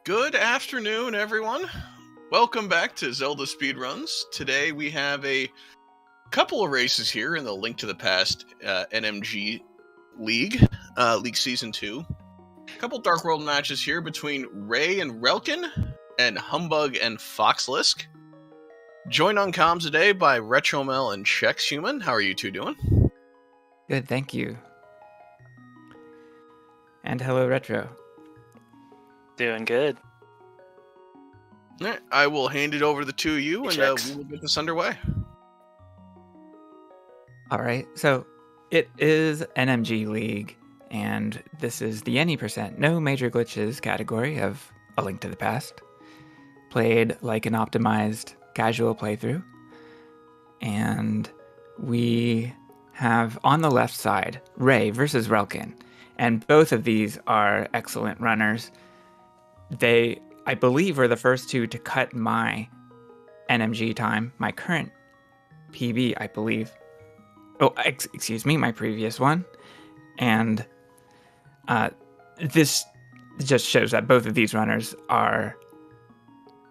Good afternoon, everyone. Welcome back to Zelda Speedruns. Today we have a couple of races here in the Link to the Past NMG League, League Season 2. A couple Dark World matches here between Ray and Relkin, and Humbugh and FoxLisk. Joined on comms today by Retromel and ChexHuman. How are you two doing? Good, thank you. And hello, Retro. Doing good. Alright, I will hand it over to the two of you, and we will get this underway. All right, so it is NMG League, and this is the any percent no major glitches category of A Link to the Past. Played like an optimized casual playthrough. And we have on the left side Ray versus Relkin, and both of these are excellent runners. They, I believe, were the first two to cut my NMG time, my current PB, I believe. Oh, excuse me, my previous one. And this just shows that both of these runners are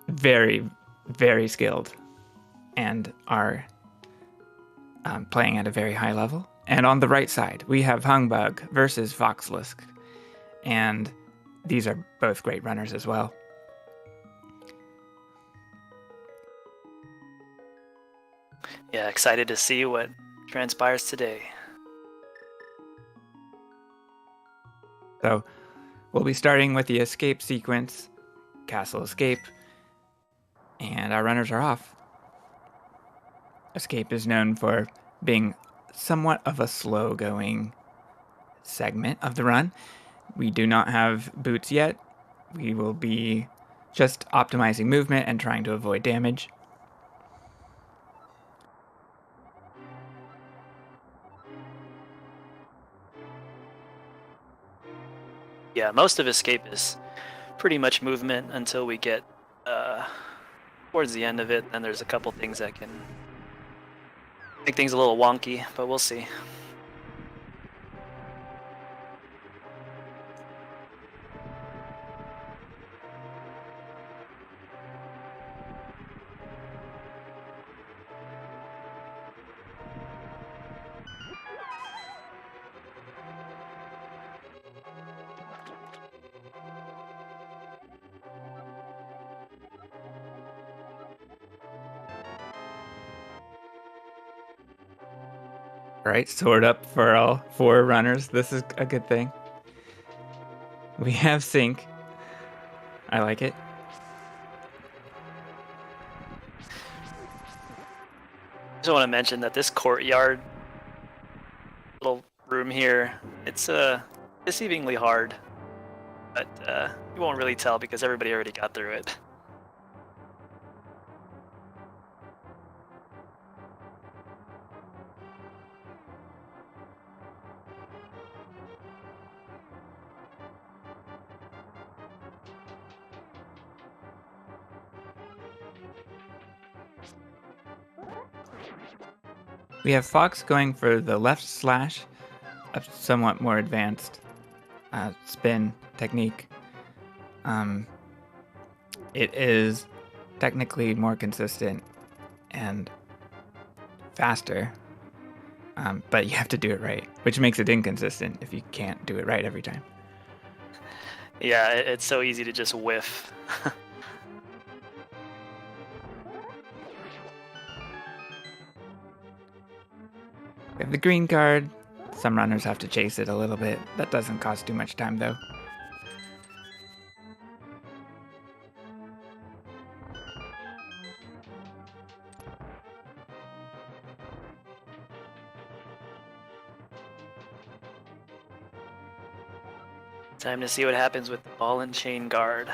very, very skilled and are playing at a very high level. And on the right side, we have humbugh versus FoxLisk. And these are both great runners as well. Yeah, excited to see what transpires today. So we'll be starting with the escape sequence, castle escape, and our runners are off. Escape is known for being somewhat of a slow-going segment of the run. We do not have boots yet. We will be just optimizing movement and trying to avoid damage. Yeah, most of escape is pretty much movement until we get towards the end of it. Then there's a couple things that can make things a little wonky, but we'll see. All right, sword up for all four runners. This is a good thing. We have sync. I like it. I just want to mention that this courtyard little room here, it's deceivingly hard, but you won't really tell because everybody already got through it. We have Fox going for the left slash, a somewhat more advanced spin technique. It is technically more consistent and faster, but you have to do it right, which makes it inconsistent if you can't do it right every time. Yeah, it's so easy to just whiff. We have the green card. Some runners have to chase it a little bit. That doesn't cost too much time, though. Time to see what happens with the ball and chain guard.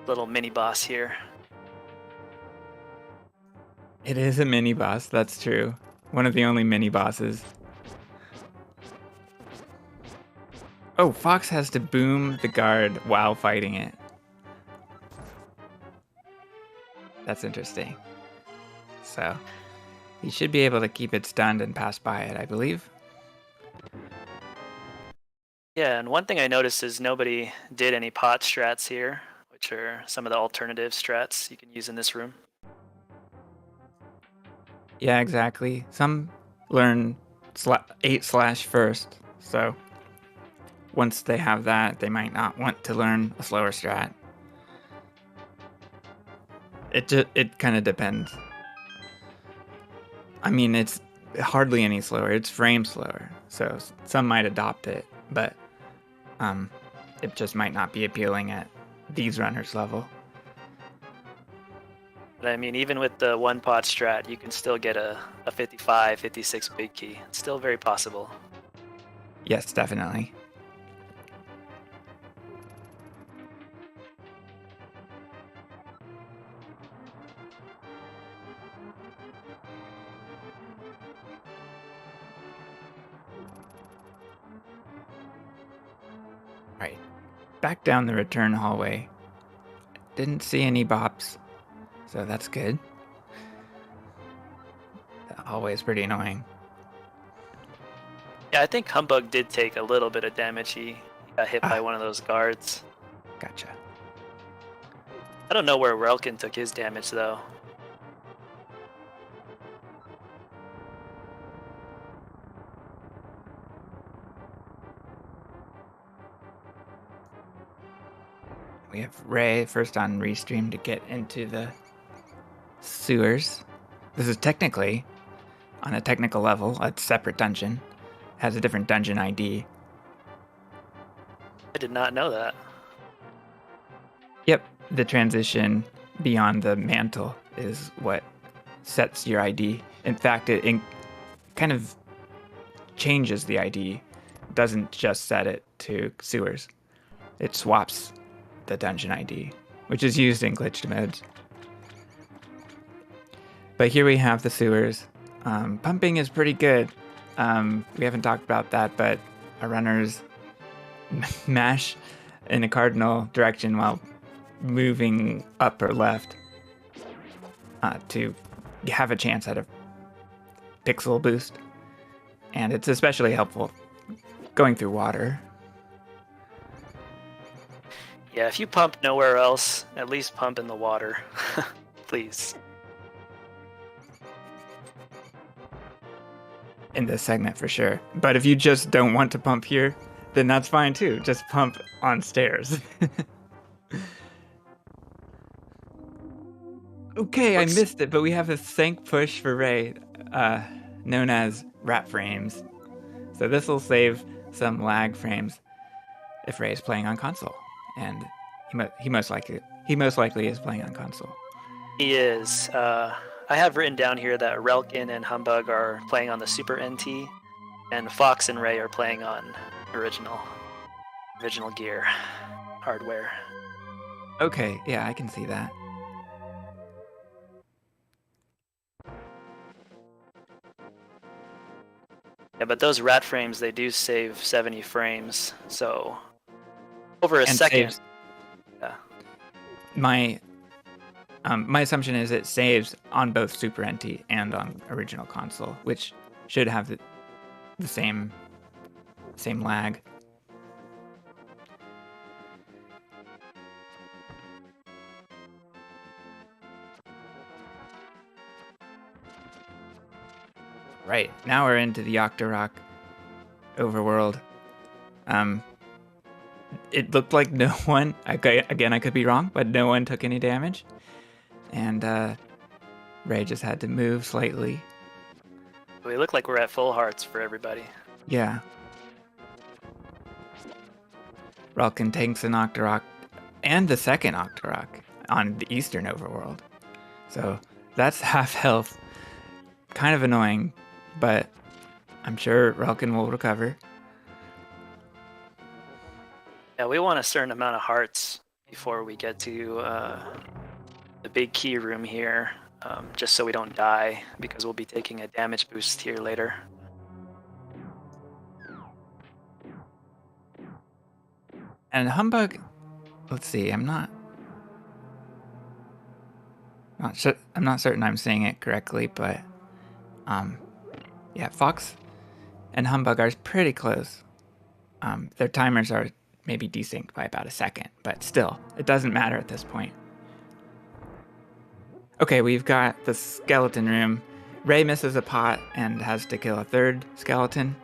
Little mini boss here. It is a mini boss, that's true. One of the only mini bosses. Oh, Fox has to boom the guard while fighting it. That's interesting. So, he should be able to keep it stunned and pass by it, I believe. Yeah, and one thing I noticed is nobody did any pot strats here, which are some of the alternative strats you can use in this room. Yeah, exactly. Some learn 8/ first, so once they have that, they might not want to learn a slower strat. It kind of depends. I mean, it's hardly any slower. It's frame slower, so some might adopt it, but it just might not be appealing at these runners' level. But I mean, even with the one pot strat, you can still get a 55, 56 big key. It's still very possible. Yes, definitely. Right. Back down the return hallway. Didn't see any bops, so that's good. The hallway is pretty annoying. Yeah, I think Humbugh did take a little bit of damage. He got hit by one of those guards. Gotcha. I don't know where Relkin took his damage, though. We have Ray first on restream to get into the sewers. This is technically, on a technical level, a separate dungeon. Has a different dungeon ID. I did not know that. Yep, the transition beyond the mantle is what sets your ID. In fact, it kind of changes the ID. It doesn't just set it to sewers. It swaps the dungeon ID, which is used in glitched modes. But here we have the sewers. Pumping is pretty good. We haven't talked about that, but our runners mash in a cardinal direction while moving up or left to have a chance at a pixel boost. And it's especially helpful going through water. Yeah, if you pump nowhere else, at least pump in the water. Please. In this segment for sure. But if you just don't want to pump here, then that's fine too. Just pump on stairs. Okay, I missed it, but we have a thank push for Ray, known as rat frames. So this will save some lag frames if Ray is playing on console, and he most likely is playing on console. He is. I have written down here that Relkin and Humbugh are playing on the Super NT, and Fox and Ray are playing on original gear hardware. Okay, yeah, I can see that. Yeah, but those rat frames, they do save 70 frames, so over a second. Yeah. My assumption is it saves on both Super NT and on original console, which should have the same lag. Right, now we're into the Octorok overworld. It looked like no one, again, I could be wrong, but no one took any damage. And Ray just had to move slightly. We look like we're at full hearts for everybody. Yeah. Relkin tanks an Octorok and the second Octorok on the Eastern overworld. So that's half health. Kind of annoying, but I'm sure Relkin will recover. Yeah, we want a certain amount of hearts before we get to the big key room here, just so we don't die, because we'll be taking a damage boost here later. And Humbugh, let's see, I'm not certain I'm saying it correctly, but yeah, Fox and Humbugh are pretty close. Their timers are maybe desynced by about a second, but still, it doesn't matter at this point. Okay, we've got the skeleton room. Ray misses a pot and has to kill a third skeleton.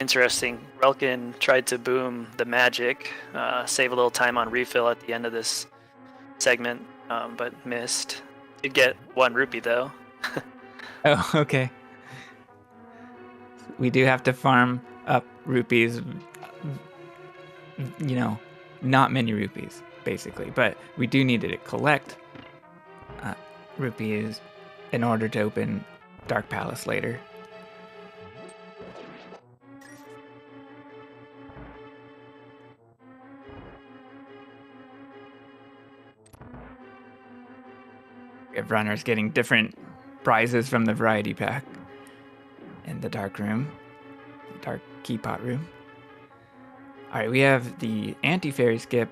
Interesting. Relkin tried to boom the magic, save a little time on refill at the end of this segment, but missed. Did get 1 rupee though. Oh, okay. We do have to farm up rupees, not many rupees, basically. But we do need to collect rupees in order to open Dark Palace later. We have runners getting different prizes from the variety pack in the dark room, the dark keypot room. All right, we have the anti-fairy skip,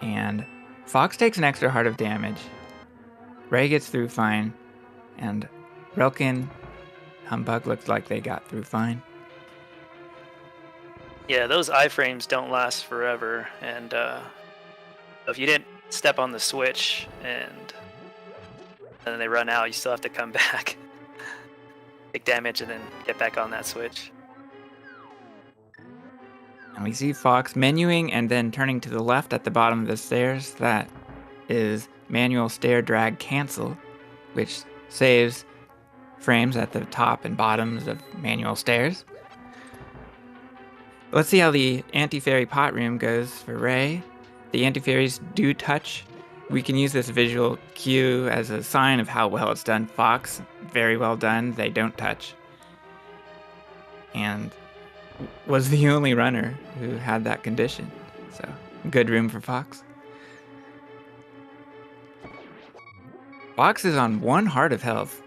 and Fox takes an extra heart of damage. Ray gets through fine, and Relkin, Humbugh looks like they got through fine. Yeah, those iframes don't last forever, and if you didn't step on the switch and then they run out, you still have to come back, take damage, and then get back on that switch. And we see Fox menuing and then turning to the left at the bottom of the stairs. That is manual stair drag cancel, which saves frames at the top and bottoms of manual stairs. Let's see how the anti-fairy pot room goes for Ray. The anti-fairies do touch. We can use this visual cue as a sign of how well it's done. Fox, very well done. They don't touch. And was the only runner who had that condition. So, good room for Fox. Fox is on 1 heart of health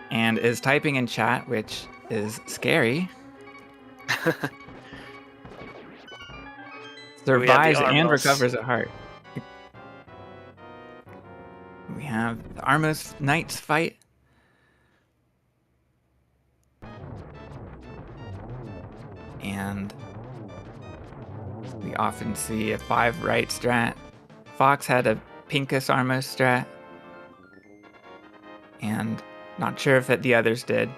and is typing in chat, which is scary. Survives and recovers a heart. We have the Armos Knights fight. And we often see a 5 right strat. Fox had a Pinkus Armos strat. And not sure if the others did.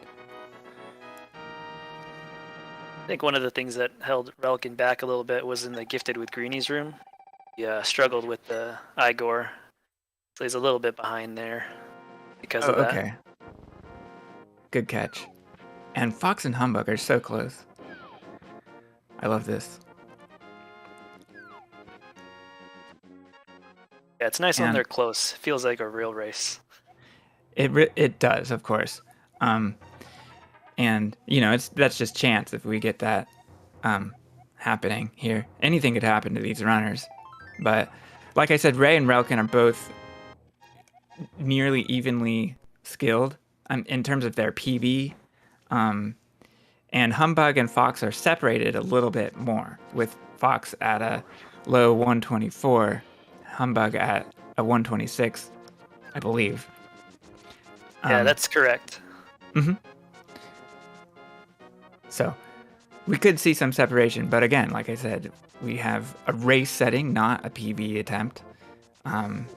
I think one of the things that held Relkin back a little bit was in the Gifted with Greenies room. He struggled with the Igor, so he's a little bit behind there because of that. Okay. Good catch. And Fox and Humbugh are so close. I love this. Yeah, it's nice when they're close. It feels like a real race. It does, of course. And that's just chance if we get that happening here. Anything could happen to these runners. But like I said, Ray and Relkin are both nearly evenly skilled in terms of their PB. And Humbugh and Fox are separated a little bit more, with Fox at a low 124, Humbugh at a 126, I believe. Yeah, that's correct. Mm-hmm. So we could see some separation, but again, like I said, we have a race setting, not a PB attempt. And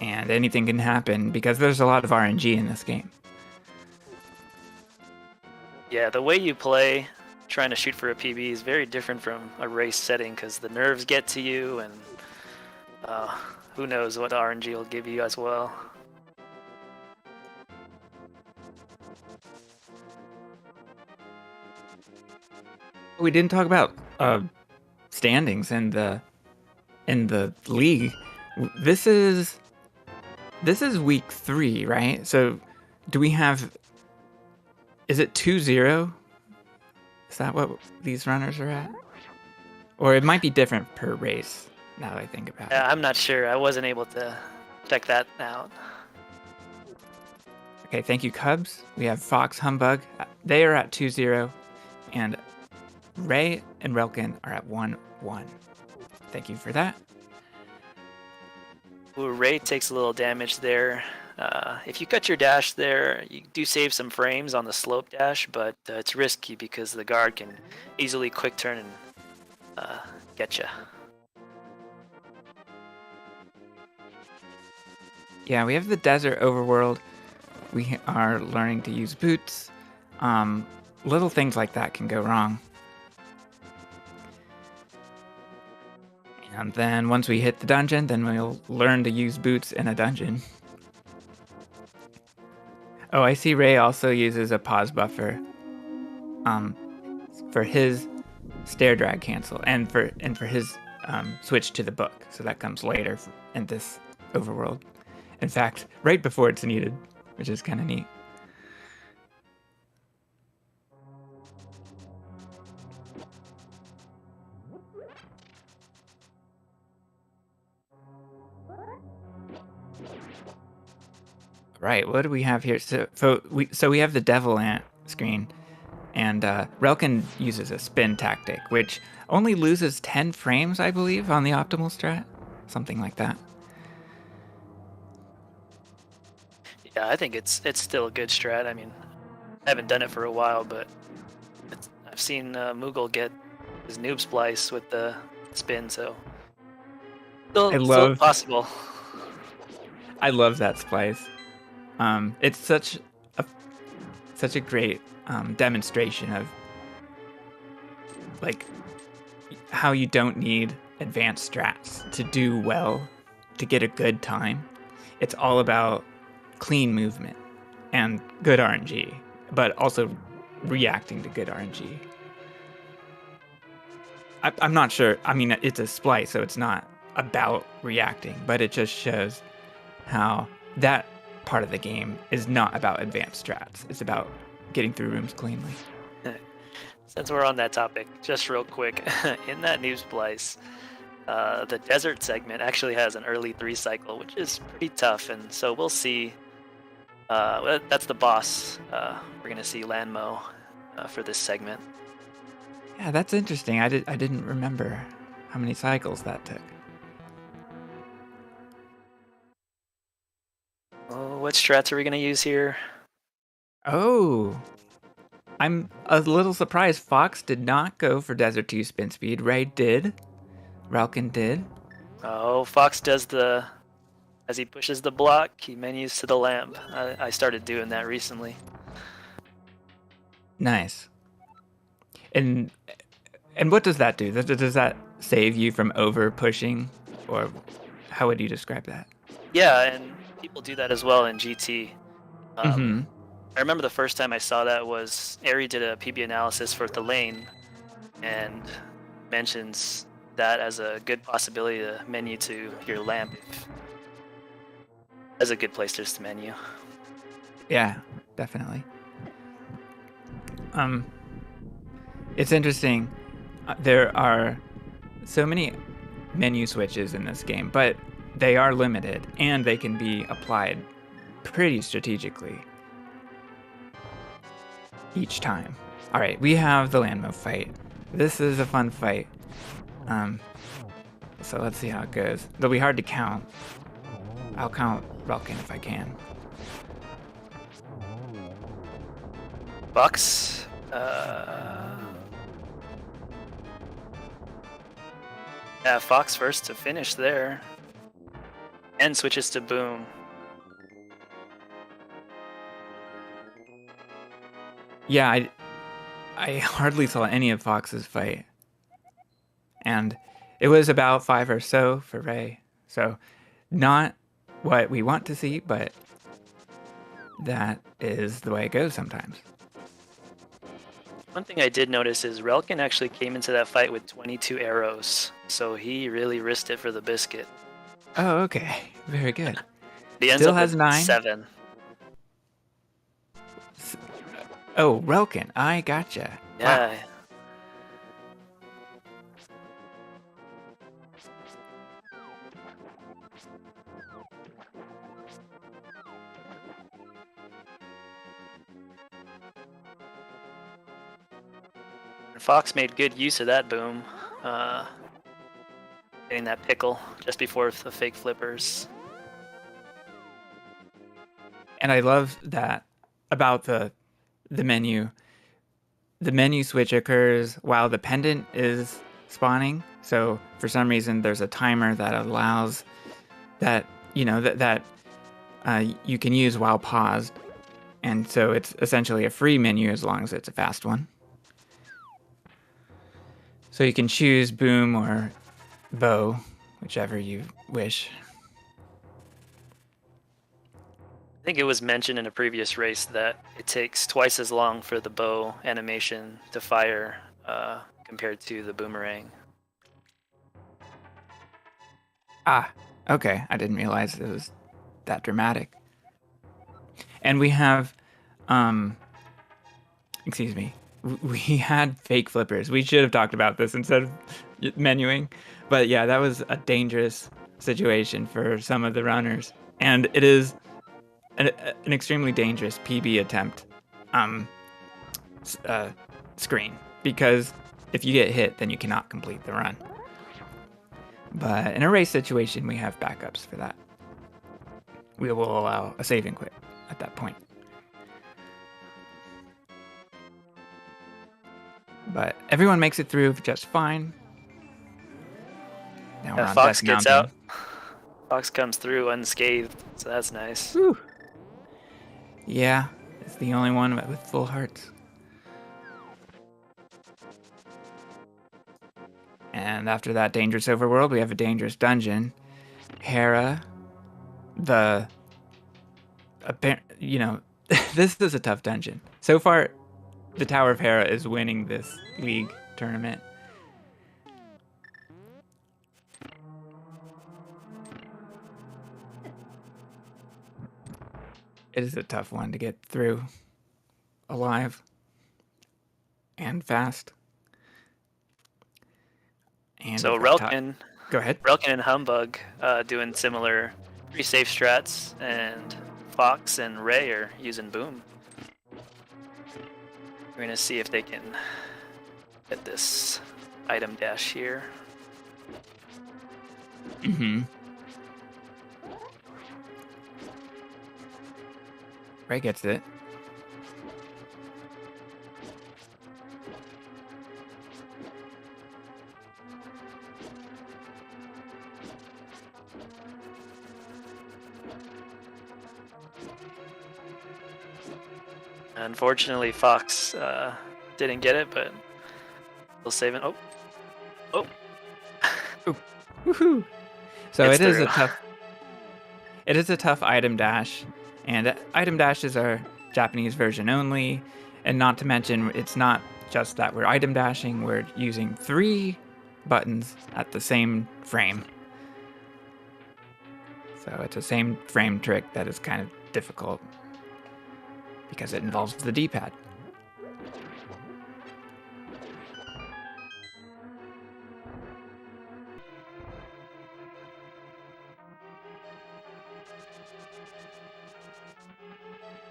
anything can happen because there's a lot of RNG in this game. Yeah, the way you play trying to shoot for a PB is very different from a race setting because the nerves get to you, and who knows what RNG will give you as well. We didn't talk about standings in the league. This is week 3, right? So do we have? Is it 2-0? Is that what these runners are at? Or it might be different per race. Now that I think about it. I'm not sure. I wasn't able to check that out. Okay, thank you, Cubs. We have Fox, Humbugh. They are at 2-0, and Ray and Relkin are at 1-1. Thank you for that. Ooh, Ray takes a little damage there. If you cut your dash there, you do save some frames on the slope dash, but it's risky because the guard can easily quick turn and get you. Yeah, we have the desert overworld. We are learning to use boots. Little things like that can go wrong. And then once we hit the dungeon, then we'll learn to use boots in a dungeon. Oh, I see Ray also uses a pause buffer for his stair drag cancel and for his switch to the book. So that comes later in this overworld. In fact, right before it's needed, which is kind of neat. Right, what do we have here? So we have the Devil Ant screen, and Relkin uses a spin tactic, which only loses 10 frames, I believe, on the optimal strat. Something like that. Yeah, I think it's still a good strat. I mean, I haven't done it for a while, but I've seen Moogle get his noob splice with the spin, so still possible. I love that splice. It's such a great demonstration of like how you don't need advanced strats to do well, to get a good time. It's all about clean movement and good RNG, but also reacting to good RNG. I'm not sure. I mean, it's a splice, so it's not about reacting, but it just shows how that part of the game is not about advanced strats. It's about getting through rooms cleanly. Since we're on that topic, just real quick, in that new splice, the desert segment actually has an early 3 cycle, which is pretty tough, and so we'll see. That's the boss. We're gonna see Lanmo for this segment. Yeah, that's interesting. I didn't remember how many cycles that took. Oh, what strats are we gonna use here? Oh, I'm a little surprised Fox did not go for Desert 2 spin speed. Ray did. Relkin did. Oh, Fox does as he pushes the block, he menus to the lamp. I started doing that recently. Nice. And what does that do? Does that save you from over pushing, or how would you describe that? Yeah, and people do that as well in GT. I remember the first time I saw that was Ari did a PB analysis for the lane, and mentions that as a good possibility to menu to your lamp. As a good place just to menu. Yeah, definitely. It's interesting. There are so many menu switches in this game, but they are limited, and they can be applied pretty strategically each time. All right, we have the Lanmo fight. This is a fun fight. So let's see how it goes. It'll be hard to count. I'll count Relkin if I can. Fox. Yeah, Fox first to finish there. And switches to Boom. Yeah, I hardly saw any of Fox's fight. And it was about 5 or so for Ray. So not what we want to see, but that is the way it goes sometimes. One thing I did notice is Relkin actually came into that fight with 22 arrows, so he really risked it for the biscuit. Oh, okay. Very good. He ends Still up has with 9. 7. Oh, Relkin. I gotcha. Yeah. Wow. Fox made good use of that Boom. Getting that pickle just before the fake flippers. And I love that about the menu. The menu switch occurs while the pendant is spawning. So for some reason, there's a timer that allows that, you can use while paused. And so it's essentially a free menu as long as it's a fast one. So you can choose boom or bow, whichever you wish. I think it was mentioned in a previous race that it takes twice as long for the bow animation to fire compared to the boomerang. Ah, okay. I didn't realize it was that dramatic. And we have, excuse me, we had fake flippers. We should have talked about this instead of menuing. But yeah, that was a dangerous situation for some of the runners. And it is an extremely dangerous PB attempt screen, because if you get hit, then you cannot complete the run. But in a race situation, we have backups for that. We will allow a save and quit at that point. But everyone makes it through just fine. Now we're on Fox Death gets Mountain. out. Fox comes through unscathed, so that's nice. Whew. Yeah, it's the only one with full hearts. And after that dangerous overworld, we have a dangerous dungeon. Hera, this is a tough dungeon. So far, the Tower of Hera is winning this league tournament. It is a tough one to get through alive and fast. And so relkin, go ahead. Relkin and Humbugh doing similar pretty safe strats, and Fox and Ray are using boom. We're gonna see if they can get this item dash here. Mm-hmm. Ray gets it. Unfortunately, Fox didn't get it, but he'll save it. Oh. Woohoo! So It's it is through. a tough item dash, and item dashes are Japanese version only, and not to mention it's not just that we're item dashing, we're using 3 buttons at the same frame. So it's a same frame trick that is kind of difficult because it involves the D-pad.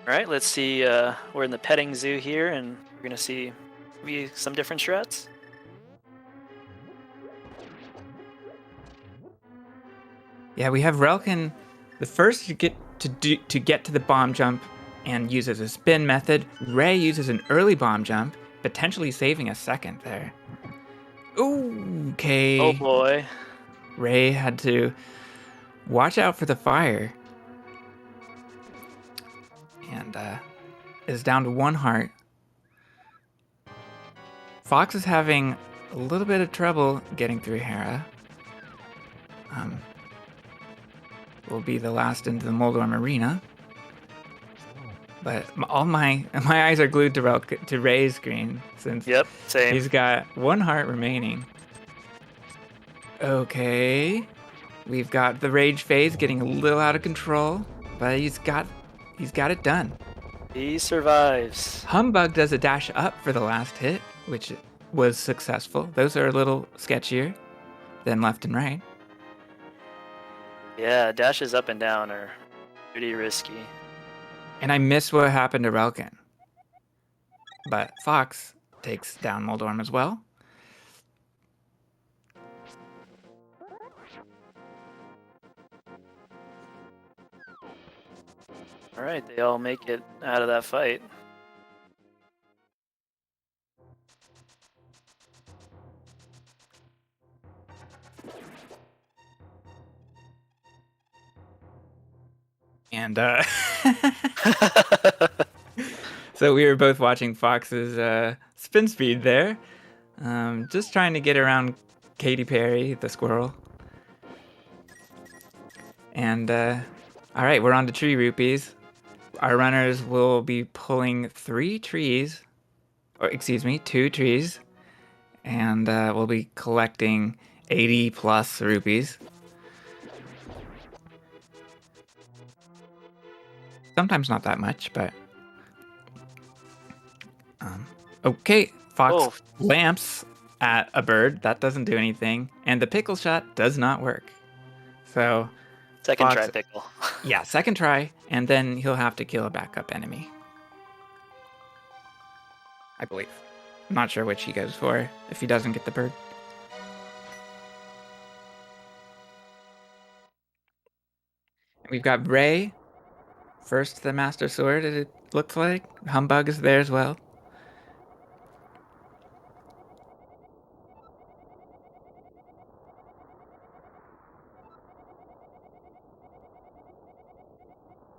All right, let's see. We're in the petting zoo here, and we're gonna see maybe some different strats. Yeah, we have Relkin, the first to get to the bomb jump and uses a spin method. Ray uses an early bomb jump, potentially saving a second there. Okay. Oh boy. Ray had to watch out for the fire. And is down to 1 heart. Fox is having a little bit of trouble getting through Hera. Will be the last into the Moldorm Arena. But all my eyes are glued to Ray's screen since Yep, same. he's got 1 heart remaining. Okay, we've got the rage phase getting a little out of control, but he's got it done. He survives. Humbugh does a dash up for the last hit, which was successful. Those are a little sketchier than left and right. Yeah, dashes up and down are pretty risky. And I miss what happened to Relkin. But Fox takes down Moldorm as well. All right, they all make it out of that fight. And so we were both watching Fox's spin speed there. Just trying to get around Katy Perry, the squirrel. And all right, we're on to tree rupees. Our runners will be pulling 2 trees. And we'll be collecting 80 plus rupees. Sometimes not that much, but... okay, Fox lamps at a bird. That doesn't do anything. And the pickle shot does not work. So... Second Fox, try pickle. Yeah, second try, and then he'll have to kill a backup enemy. I believe. I'm not sure which he goes for if he doesn't get the bird. We've got Ray. First the Master Sword, it looks like. Humbugh is there as well.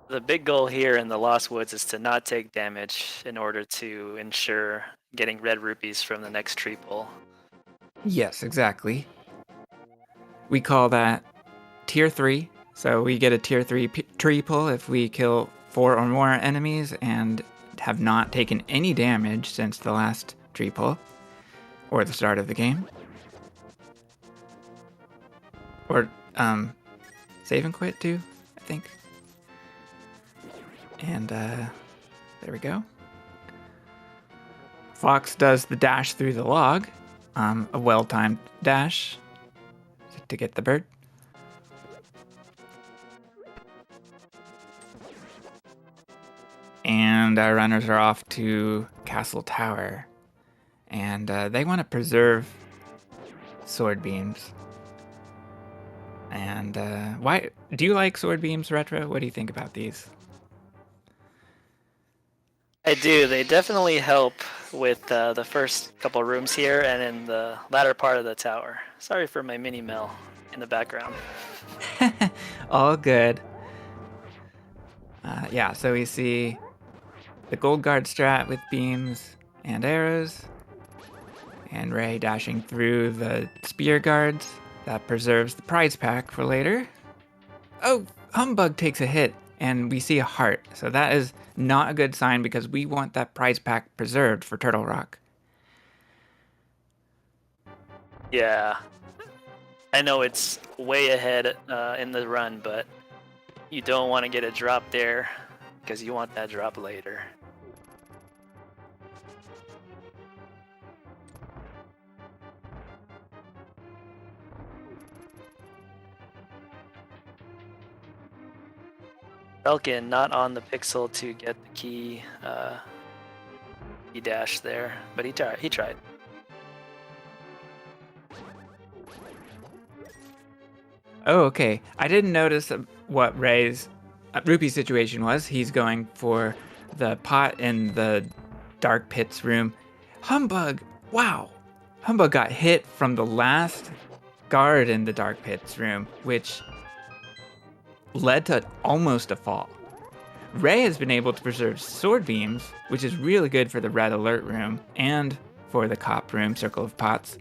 The big goal here in the Lost Woods is to not take damage in order to ensure getting red rupees from the next tree pull. Yes, exactly. We call that Tier 3. So we get a Tier 3 tree pull if we kill 4 or more enemies and have not taken any damage since the last tree pull or the start of the game. Or save and quit too, I think. And there we go. Fox does the dash through the log, a well-timed dash to get the bird. And our runners are off to Castle Tower. And they want to preserve sword beams. And why do you like sword beams, Retro? What do you think about these? I do. They definitely help with the first couple rooms here and in the latter part of the tower. Sorry for my mini mill in the background. All good. Yeah, so we see the gold guard strat with beams and arrows, and Ray dashing through the spear guards. That preserves the prize pack for later. Oh, Humbugh takes a hit, and we see a heart. So that is not a good sign because we want that prize pack preserved for Turtle Rock. Yeah. I know it's way ahead in the run, but you don't want to get a drop there because you want that drop later. Relkin not on the pixel to get the key. He dashed there, but he tried. Oh, okay. I didn't notice what Ray's rupee situation was. He's going for the pot in the Dark Pits room. Humbugh! Wow! Humbugh got hit from the last guard in the Dark Pits room, which led to almost a fall. Ray has been able to preserve sword beams, which is really good for the red alert room and for the cop room, Circle of Pots.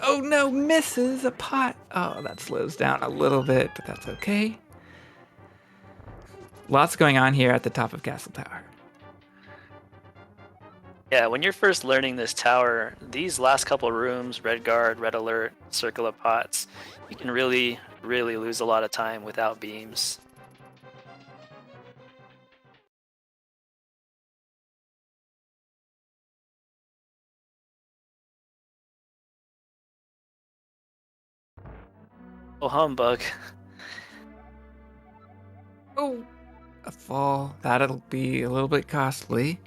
Oh no, misses a pot. Oh, that slows down a little bit, but that's okay. Lots going on here at the top of Castle Tower. Yeah, when you're first learning this tower, these last couple rooms, red guard, red alert, circle of pots, you can really lose a lot of time without beams. Oh, humbug. Oh, a fall. That'll be a little bit costly.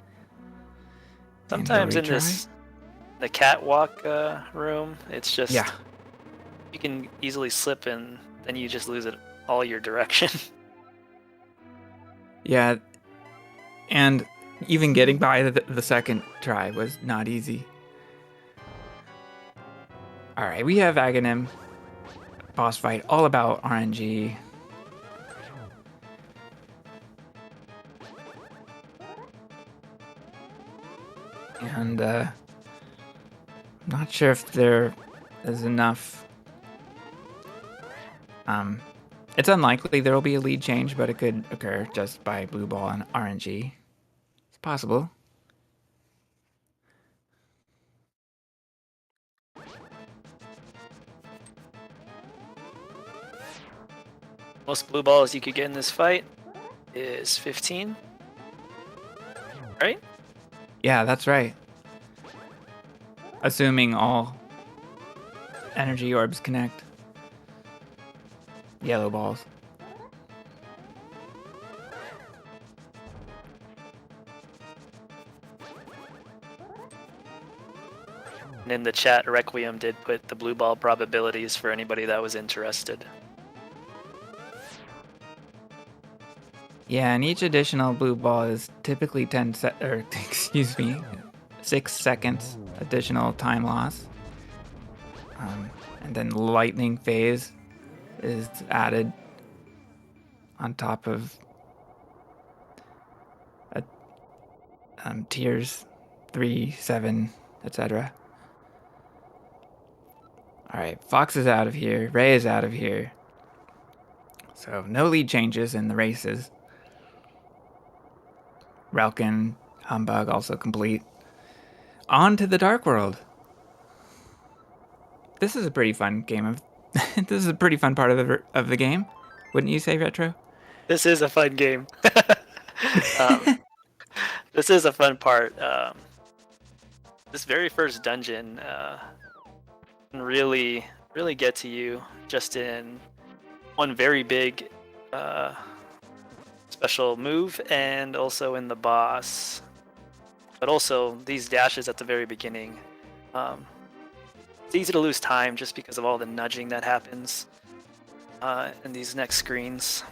Sometimes in the catwalk room, it's just, yeah, you can easily slip and then you just lose it all your direction. Yeah, and even getting by the second try was not easy. Alright, we have Aghanim. Boss fight, all about RNG. And, not sure if there is enough. It's unlikely there will be a lead change, but it could occur just by blue ball and RNG. It's possible. Most blue balls you could get in this fight is 15. Right? Yeah, that's right. Assuming all energy orbs connect. Yellow balls. And in the chat, Requiem did put the blue ball probabilities for anybody that was interested. Yeah, and each additional blue ball is typically 6 seconds additional time loss. And then lightning phase is added on top of tiers 3, 7, etc. Alright, Fox is out of here, Ray is out of here. So no lead changes in the races. Relkin, Humbugh also complete. On to the Dark World. This is a pretty fun game of. This is a pretty fun part of the game, wouldn't you say, Retro? This is a fun game. This is a fun part. This very first dungeon can really get to you just in one very big special move, and also in the boss. But also these dashes at the very beginning. It's easy to lose time just because of all the nudging that happens in these next screens.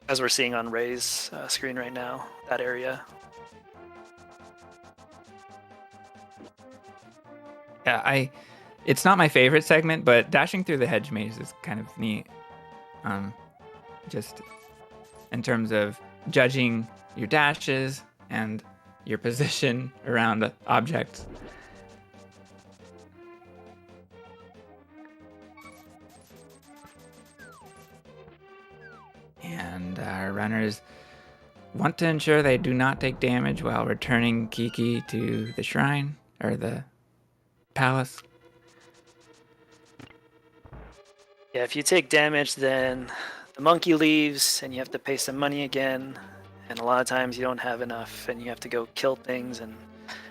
As we're seeing on Ray's screen right now, that area. Yeah, it's not my favorite segment, but dashing through the hedge maze is kind of neat. Just in terms of judging your dashes and your position around objects. And our runners want to ensure they do not take damage while returning Kiki to the shrine, or the palace. Yeah, if you take damage, then the monkey leaves and you have to pay some money again. And a lot of times you don't have enough and you have to go kill things and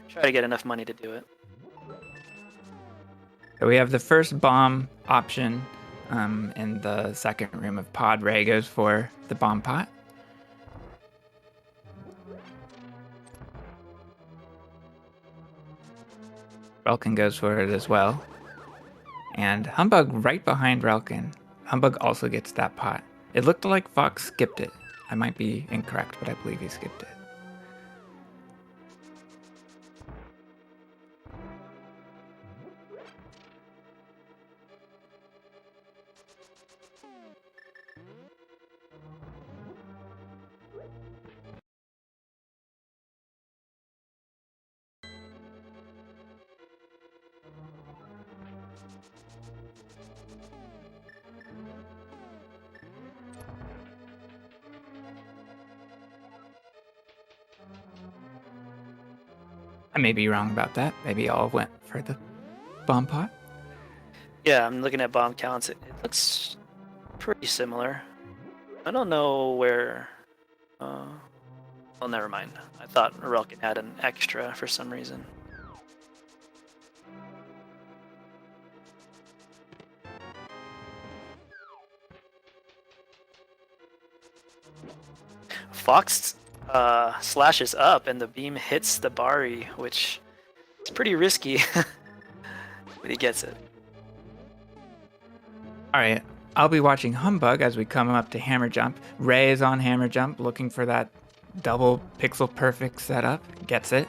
try to get enough money to do it. So we have the first bomb option in the second room of pod. Ray goes for the bomb pot. Relkin goes for it as well. And Humbugh right behind Relkin. Humbugh also gets that pot. It looked like Fox skipped it. I might be incorrect, but I believe he skipped it. I may be wrong about that. Maybe all went for the bomb pot. Yeah, I'm looking at bomb counts. It looks pretty similar. I don't know where... well, never mind. I thought Relkin had an extra for some reason. Fox slashes up and the beam hits the Bari, which is pretty risky, but he gets it. All right, I'll be watching Humbugh as we come up to Hammer Jump. Ray is on Hammer Jump looking for that double pixel perfect setup. Gets it.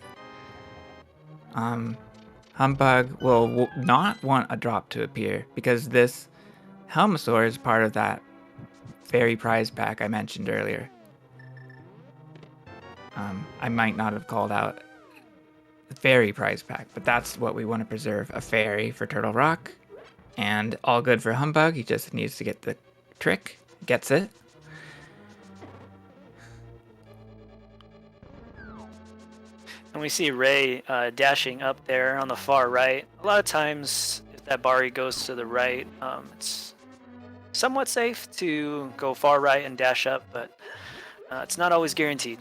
Humbugh will not want a drop to appear because this Helmosaur is part of that fairy prize pack I mentioned earlier. I might not have called out the fairy prize pack, but that's what we want to preserve. A fairy for Turtle Rock. And all good for Humbugh. He just needs to get the trick. Gets it. And we see Ray dashing up there on the far right. A lot of times, if that Bari goes to the right, it's somewhat safe to go far right and dash up, but it's not always guaranteed.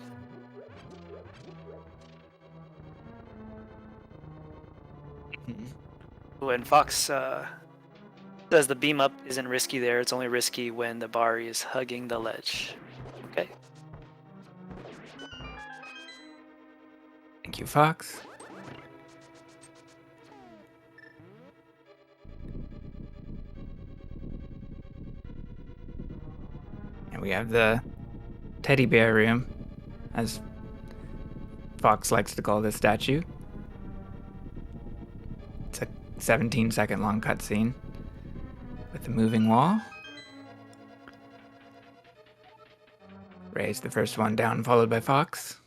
When Fox says the beam up isn't risky there, it's only risky when the Bari is hugging the ledge. Okay. Thank you, Fox. And we have the teddy bear room, as Fox likes to call this statue. It's a 17-second long cutscene with a moving wall. Ray's the first one down, followed by Fox.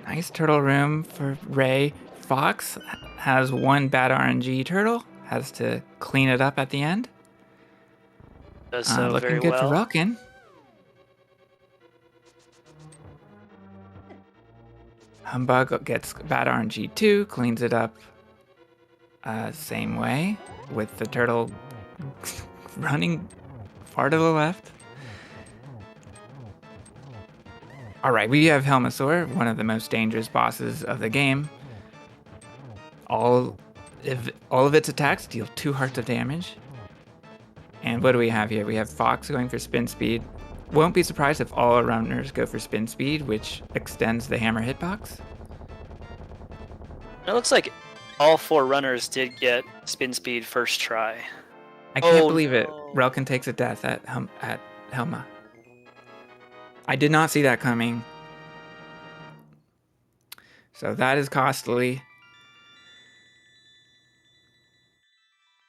Nice turtle room for Ray. Fox has one bad RNG turtle. Has to clean it up at the end. Does so looking very good well. for Relkin. Humbugh gets bad RNG too. Cleans it up same way with the turtle running far to the left. All right, we have Helmosaur, one of the most dangerous bosses of the game. All of its attacks deal 2 hearts of damage. And what do we have here? We have Fox going for spin speed. Won't be surprised if all runners go for spin speed, which extends the hammer hitbox. It looks like all 4 runners did get spin speed first try. I can't Oh, believe it. no. Relkin takes a death at Helma. I did not see that coming. So that is costly.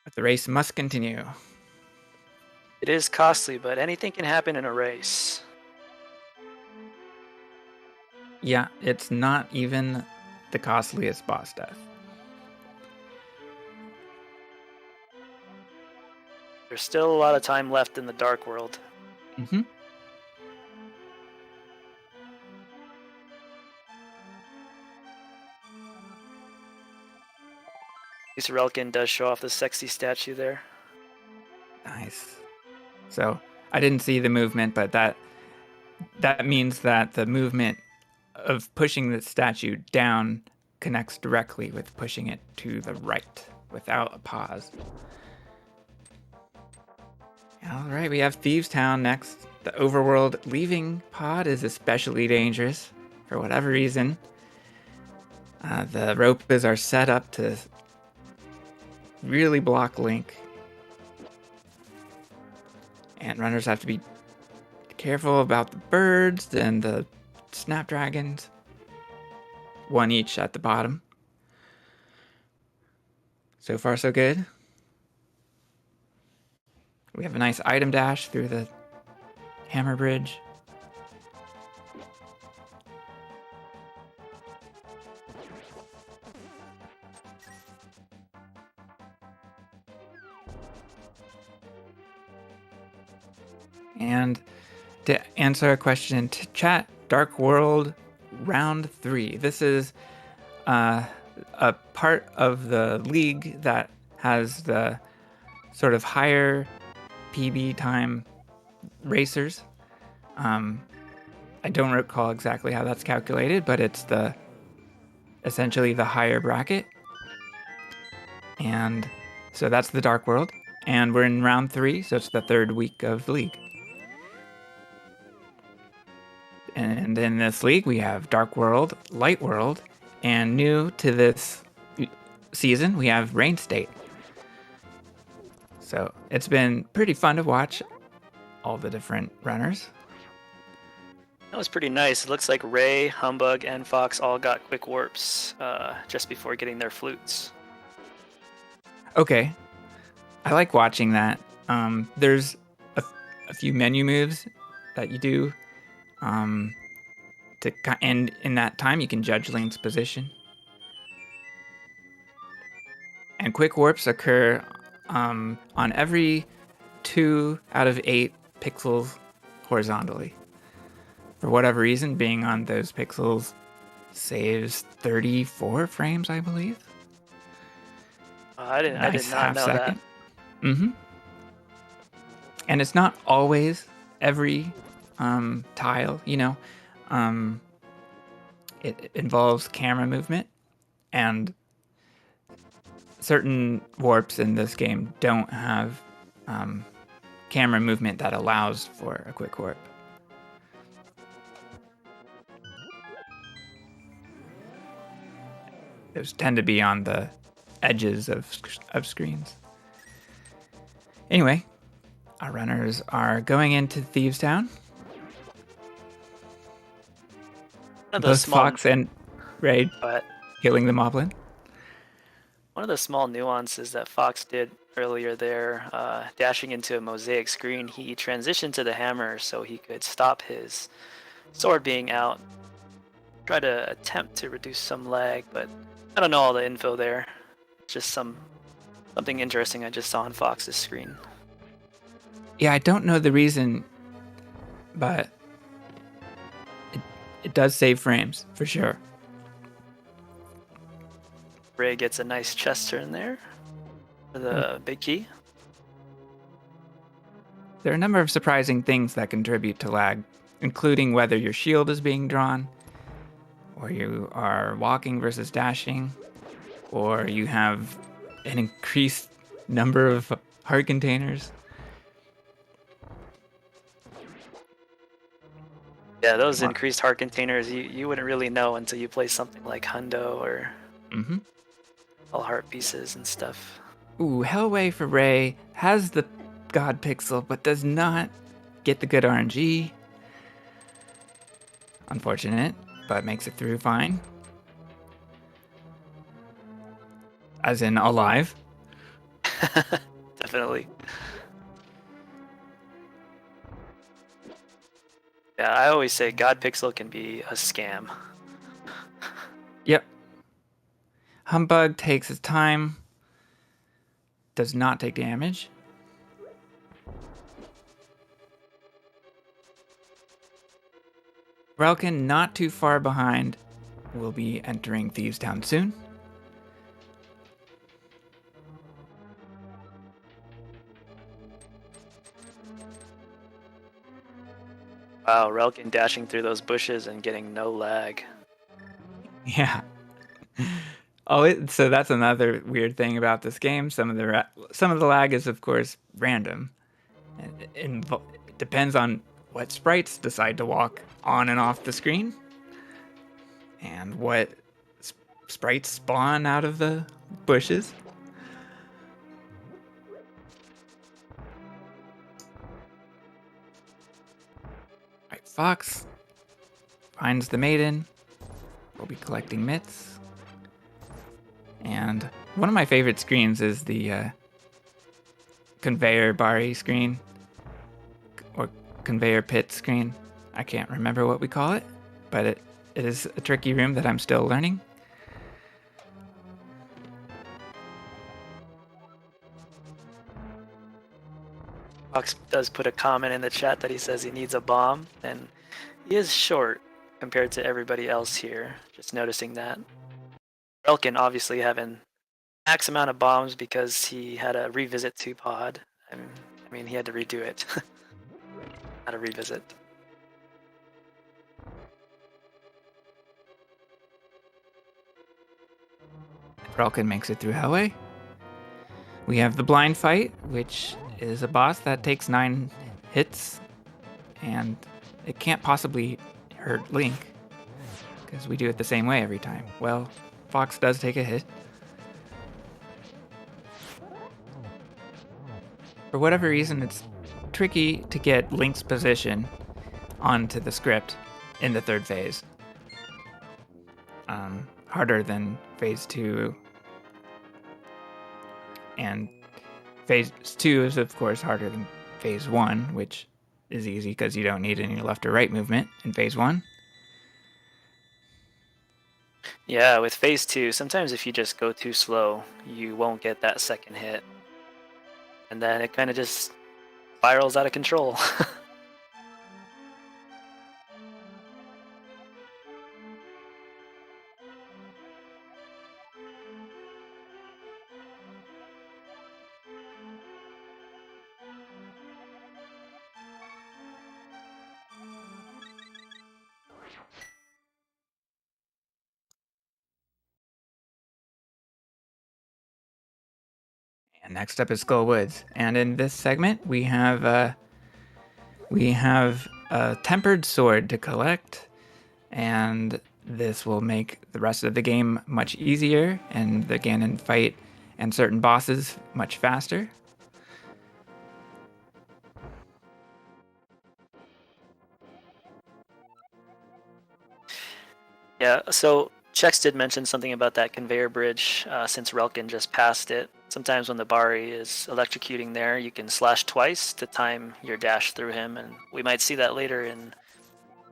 But the race must continue. It is costly, but anything can happen in a race. Yeah, it's not even the costliest boss death. There's still a lot of time left in the Dark World. Mm-hmm. At least Relkin does show off the sexy statue there. Nice. So I didn't see the movement, but that means that the movement of pushing the statue down connects directly with pushing it to the right without a pause. All right, we have Thieves Town next. The overworld leaving pod is especially dangerous for whatever reason. The ropes are set up to really block Link. And runners have to be careful about the birds and the snapdragons. 1 each at the bottom. So far, so good. We have a nice item dash through the hammer bridge. And to answer a question in chat, Dark World Round 3. This is a part of the league that has the sort of higher PB time racers. I don't recall exactly how that's calculated, but it's essentially the higher bracket. And so that's the Dark World. And we're in round 3, so it's the 3rd week of the league. And in this league, we have Dark World, Light World, and new to this season, we have Rain State. So it's been pretty fun to watch all the different runners. That was pretty nice. It looks like Ray, Humbugh, and Fox all got quick warps just before getting their flutes. Okay, I like watching that. There's a few menu moves that you do, and in that time you can judge Link's position. And quick warps occur on every 2 out of 8 pixels horizontally. For whatever reason, being on those pixels saves 34 frames, I believe. I did not know that. Mm-hmm. And it's not always every tile, it involves camera movement, and certain warps in this game don't have camera movement that allows for a quick warp. Those tend to be on the edges of screens. Anyway, our runners are going into Thieves Town. Both Fox and Ray killing the moblin. One of the small nuances that Fox did earlier there, dashing into a mosaic screen, he transitioned to the hammer so he could stop his sword being out. Try to attempt to reduce some lag, but I don't know all the info there. Just something interesting I just saw on Fox's screen. Yeah, I don't know the reason, but it does save frames for sure. Ray gets a nice chest turn there for the big key. There are a number of surprising things that contribute to lag, including whether your shield is being drawn, or you are walking versus dashing, or you have an increased number of heart containers. Yeah, those increased heart containers, you wouldn't really know until you play something like Hundo or all heart pieces and stuff. Ooh, Hellway for Ray has the God Pixel, but does not get the good RNG. Unfortunate, but makes it through fine. As in alive. Definitely. Yeah, I always say God Pixel can be a scam. Yep. Humbugh takes his time. Does not take damage. Relkin, not too far behind, will be entering Thieves Town soon. Wow, Relkin dashing through those bushes and getting no lag. Yeah. So that's another weird thing about this game. Some of the lag is, of course, random. It depends on what sprites decide to walk on and off the screen, and what sprites spawn out of the bushes. Right, Fox finds the maiden. We'll be collecting mitts. And one of my favorite screens is the conveyor bari screen, or conveyor pit screen. I can't remember what we call it, but it is a tricky room that I'm still learning. Fox does put a comment in the chat that he says he needs a bomb, and he is short compared to everybody else here. Just noticing that. Relkin obviously having max amount of bombs because he had a revisit 2 pod. I mean, he had to redo it. Had a revisit. Relkin makes it through Hellway. We have the blind fight, which is a boss that takes 9 hits, and it can't possibly hurt Link, because we do it the same way every time. Well, Fox does take a hit. For whatever reason, it's tricky to get Link's position onto the script in the third phase. Harder than phase 2. And phase 2 is, of course, harder than phase 1, which is easy because you don't need any left or right movement in phase 1. Yeah, with phase 2, sometimes if you just go too slow, you won't get that second hit. And then it kind of just spirals out of control. And next up is Skull Woods. And in this segment, we have a tempered sword to collect, and this will make the rest of the game much easier, and the Ganon fight and certain bosses much faster. Yeah, so Chex did mention something about that conveyor bridge since Relkin just passed it. Sometimes when the Bari is electrocuting there, you can slash twice to time your dash through him, and we might see that later in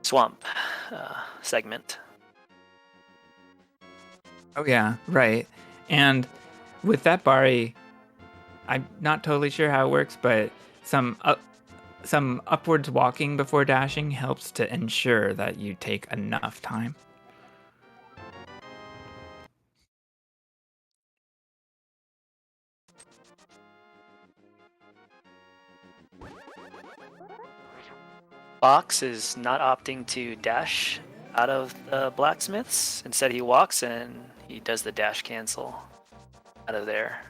Swamp segment. Oh yeah, right. And with that Bari, I'm not totally sure how it works, but some upwards walking before dashing helps to ensure that you take enough time. Fox is not opting to dash out of the blacksmiths. Instead, he walks and he does the dash cancel out of there,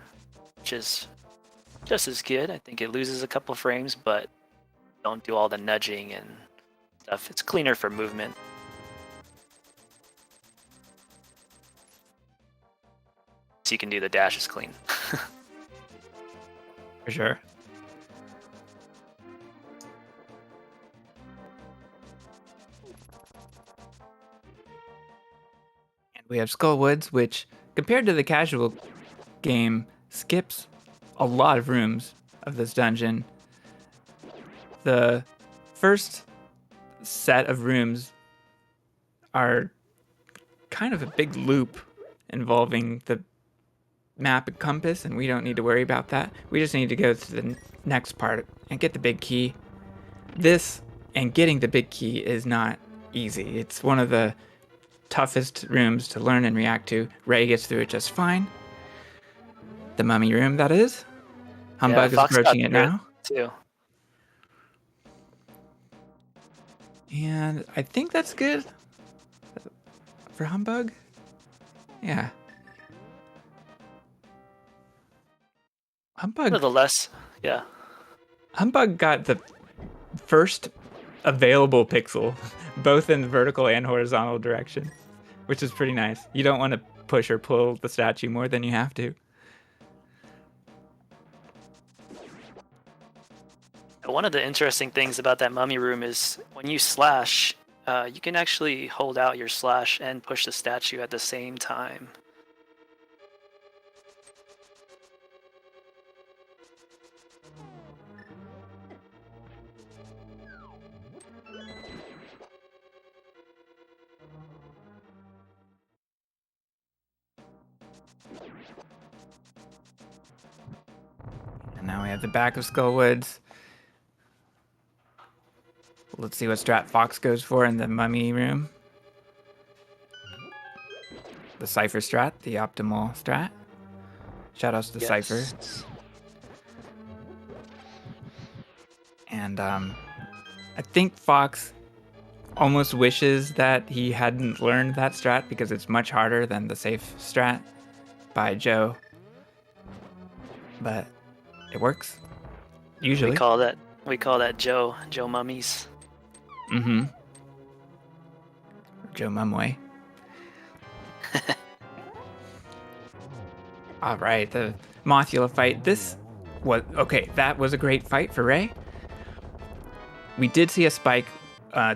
which is just as good. I think it loses a couple frames, but don't do all the nudging and stuff. It's cleaner for movement. So you can do the dashes clean. For sure. And we have Skull Woods, which, compared to the casual game, skips a lot of rooms of this dungeon. The first set of rooms are kind of a big loop involving the map and compass, and we don't need to worry about that. We just need to go to the next part and get the big key. This and getting the big key is not easy. It's one of the toughest rooms to learn and react to. Ray gets through it just fine. The mummy room, that is. Humbugh is approaching it now. Too. And I think that's good for Humbugh. Yeah. Humbugh. Nevertheless, yeah. Humbugh got the first available pixel, both in the vertical and horizontal direction, which is pretty nice. You don't want to push or pull the statue more than you have to. One of the interesting things about that mummy room is when you slash, you can actually hold out your slash and push the statue at the same time. And now we have the back of Skull Woods. Let's see what strat Fox goes for in the mummy room. The Cypher strat, the optimal strat. Shoutouts to Cypher. And I think Fox almost wishes that he hadn't learned that strat because it's much harder than the safe strat by Joe. But it works. Usually. We call that Joe Mummies. Mm-hmm. Joe Mumway. All right, the Mothula fight. That was a great fight for Ray. We did see a spike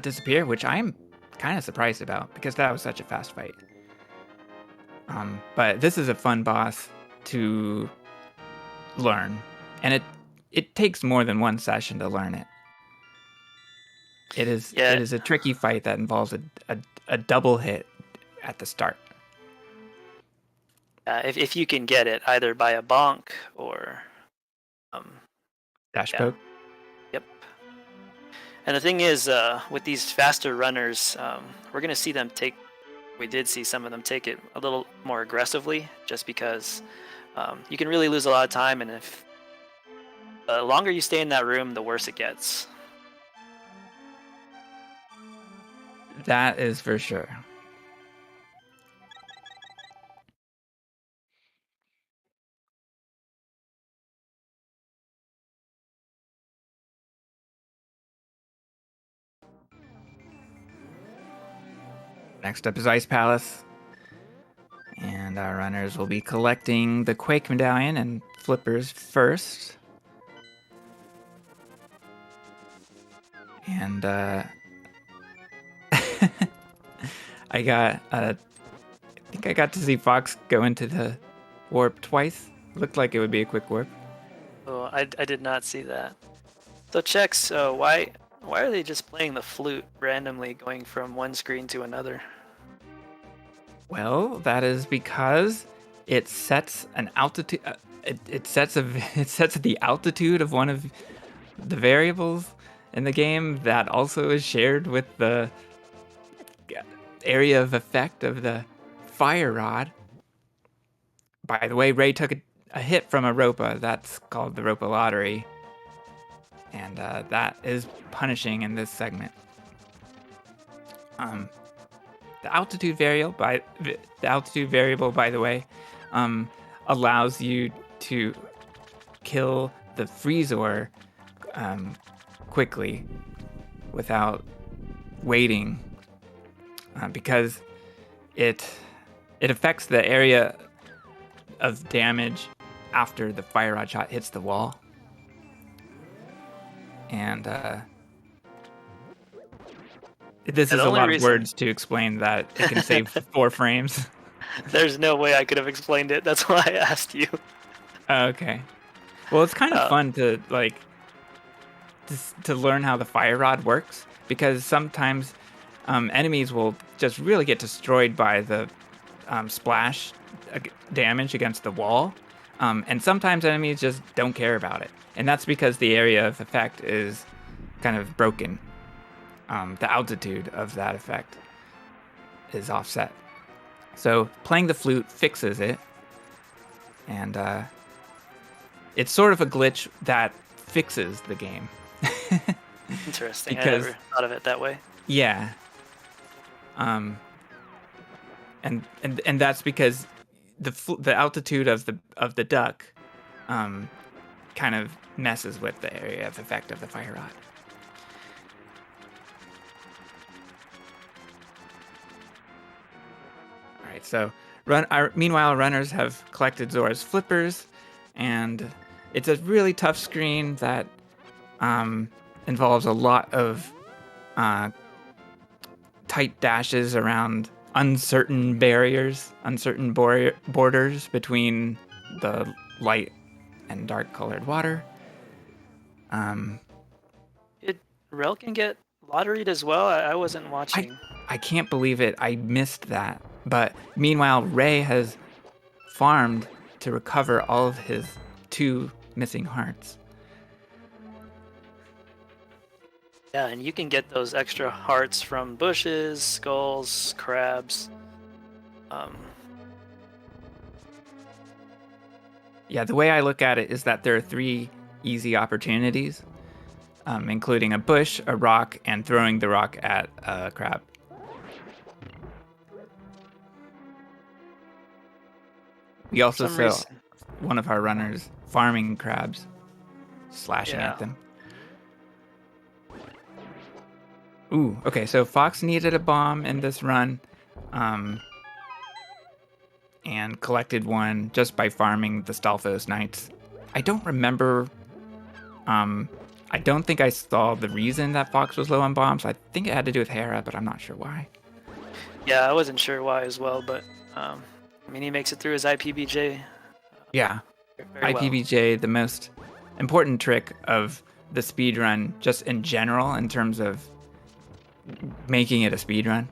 disappear, which I'm kind of surprised about because that was such a fast fight. But this is a fun boss to learn, and it takes more than one session to learn it. It is a tricky fight that involves a double hit at the start. If you can get it either by a bonk or Dash poke. Yep. And the thing is, with these faster runners, we're gonna see them take. We did see some of them take it a little more aggressively, just because you can really lose a lot of time, and if the longer you stay in that room, the worse it gets. That is for sure. Next up is Ice Palace. And our runners will be collecting the Quake Medallion and Flippers first. And I think I got to see Fox go into the warp twice. Looked like it would be a quick warp. Oh, I did not see that. So Chex, why are they just playing the flute randomly, going from one screen to another? Well, that is because it sets an altitude. It sets the altitude of one of the variables in the game that also is shared with the area of effect of the fire rod. By the way, Ray took a hit from a Ropa. That's called the Ropa Lottery. And that is punishing in this segment. The altitude variable, by the way, allows you to kill the Freezor quickly without waiting, because it affects the area of damage after the fire rod shot hits the wall. And this is a lot of words to explain that it can save 4 frames. There's no way I could have explained it. That's why I asked you. Okay. Well, it's kind of fun to to learn how the fire rod works, because sometimes enemies will just really get destroyed by the splash damage against the wall, and sometimes enemies just don't care about it, and that's because the area of effect is kind of broken. The altitude of that effect is offset. So playing the flute fixes it, and it's sort of a glitch that fixes the game. Interesting. I never thought of it that way. Yeah. And that's because the altitude of the duck kind of messes with the area of effect of the fire rod. All right, so meanwhile, runners have collected Zora's flippers, and it's a really tough screen that involves a lot of tight dashes around uncertain barriers, uncertain borders between the light and dark colored water. Did relkin get lotteried as well? I wasn't watching. I can't believe it. I missed that. But meanwhile, Ray has farmed to recover all of his 2 missing hearts. Yeah, and you can get those extra hearts from bushes, skulls, crabs. Yeah, the way I look at it is that there are 3 easy opportunities, including a bush, a rock, and throwing the rock at a crab. We also saw one of our runners farming crabs, slashing at them. Ooh, okay, so Fox needed a bomb in this run, and collected one just by farming the Stalfos Knights. I don't remember, I don't think I saw the reason that Fox was low on bombs. I think it had to do with Hera, but I'm not sure why. Yeah, I wasn't sure why as well, but I mean, he makes it through his IPBJ Yeah, very well. IPBJ, the most important trick of the speedrun, just in general, in terms of making it a speedrun,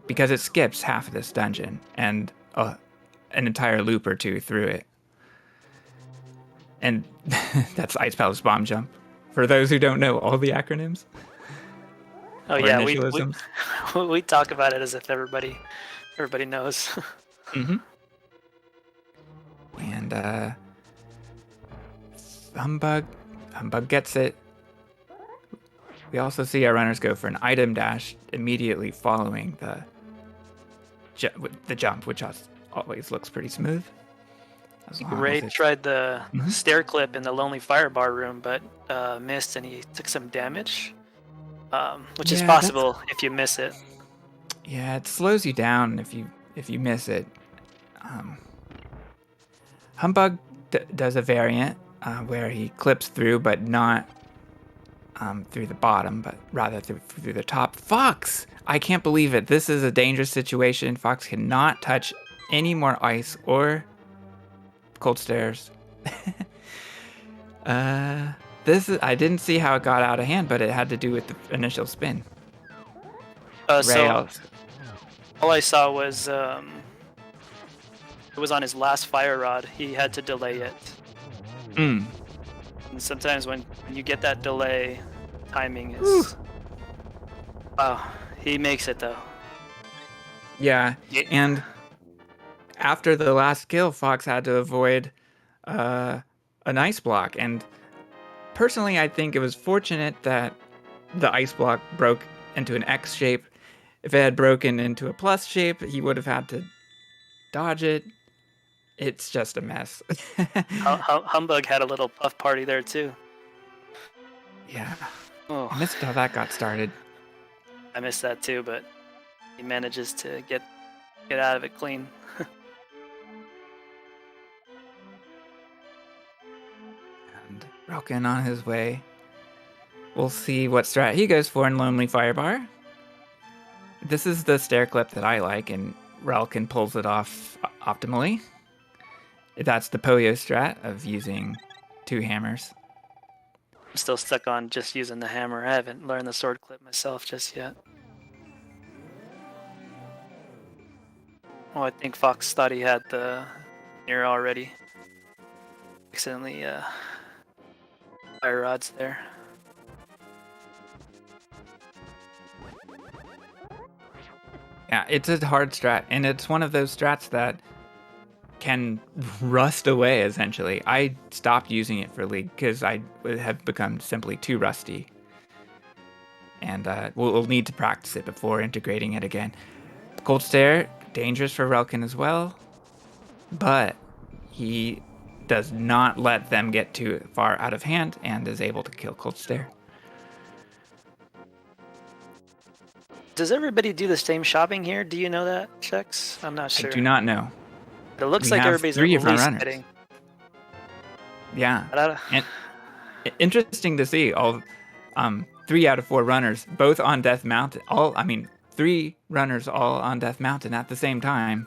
because it skips half of this dungeon and an entire loop or two through it. And that's Ice Palace Bomb Jump. For those who don't know all the acronyms. Oh or yeah, initialisms. we talk about it as if everybody knows. Mm-hmm. And Humbugh gets it. We also see our runners go for an item dash immediately following the jump, which always looks pretty smooth. Ray tried the stair clip in the Lonely Fire Bar room, but missed, and he took some damage, which is possible if you miss it. Yeah, it slows you down if you miss it. Humbugh does a variant where he clips through, but not through the bottom, but rather through the top. Fox! I can't believe it. This is a dangerous situation. Fox cannot touch any more ice or cold stairs. I didn't see how it got out of hand, but it had to do with the initial spin. So all I saw was it was on his last fire rod. He had to delay it. And sometimes when you get that delay, timing is... Wow, he makes it though. Yeah, and after the last kill, Fox had to avoid an ice block. And personally, I think it was fortunate that the ice block broke into an X shape. If it had broken into a plus shape, he would have had to dodge it. It's just a mess. Humbugh had a little puff party there too. Yeah. Oh. I missed how that got started. I missed that too, but he manages to get out of it clean. And Relkin on his way. We'll see what strat he goes for in Lonely Firebar. This is the stair clip that I like, and Relkin pulls it off optimally. That's the Poyo strat of using 2 hammers. I'm still stuck on just using the hammer. I haven't learned the sword clip myself just yet. Oh, I think Fox thought he had the mirror already. Accidentally fire rods there. Yeah, it's a hard strat, and it's one of those strats that can rust away, essentially. I stopped using it for League because I have become simply too rusty. And we'll need to practice it before integrating it again. Cold Stare, dangerous for Relkin as well, but he does not let them get too far out of hand and is able to kill Cold Stare. Does everybody do the same shopping here? Do you know that, Chex? I'm not sure. I do not know. It looks like everybody's at least getting. Yeah. And interesting to see all 3 out of 4 runners, both on Death Mountain. 3 runners all on Death Mountain at the same time.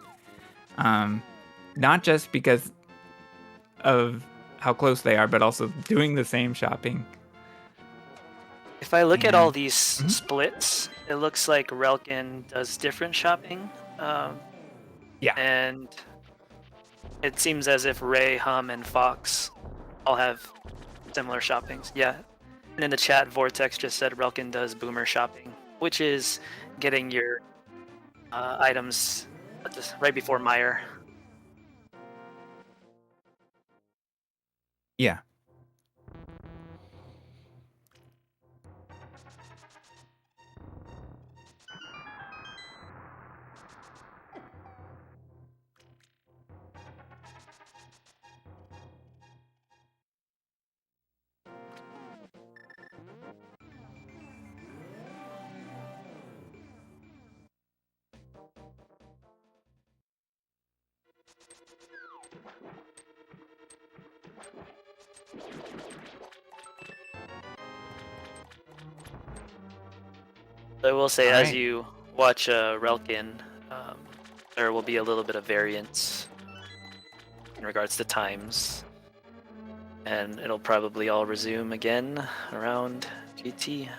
Not just because of how close they are, but also doing the same shopping. If I look at all these splits, it looks like Relkin does different shopping. Yeah. And it seems as if Ray, Hum, and Fox all have similar shoppings. Yeah. And in the chat, Vortex just said Relkin does boomer shopping, which is getting your items right before Mire. Yeah. I will say, All as right. you watch Relkin, there will be a little bit of variance in regards to times, and it'll probably all resume again around GT.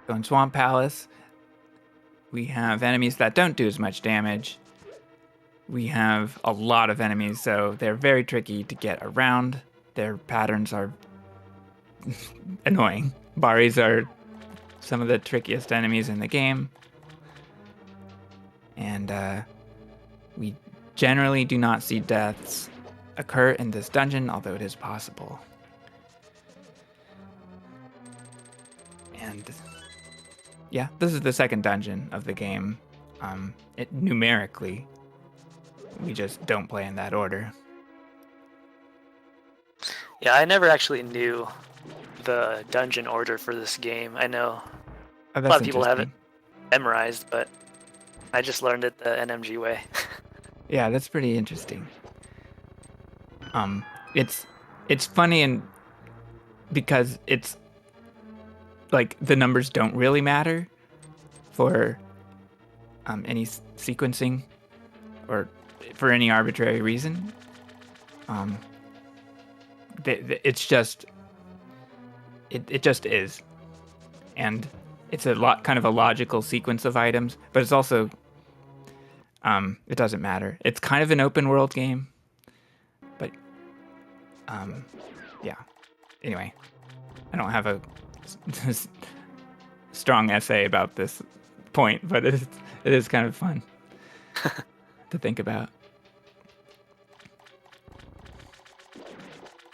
So in Swamp Palace, we have enemies that don't do as much damage. We have a lot of enemies, so they're very tricky to get around. Their patterns are annoying. Baris are some of the trickiest enemies in the game. And we generally do not see deaths occur in this dungeon, although it is possible. And yeah, this is the second dungeon of the game. Numerically, we just don't play in that order. Yeah, I never actually knew the dungeon order for this game. I know Oh, a that's lot of people have it interesting. memorized, but I just learned it the NMG way. Yeah, that's pretty interesting. It's funny and because it's like the numbers don't really matter for any sequencing or for any arbitrary reason. It's just it just is, and it's a lot kind of a logical sequence of items, but it's also it doesn't matter. It's kind of an open world game, but yeah. Anyway, I don't have a strong essay about this point, but it is kind of fun to think about.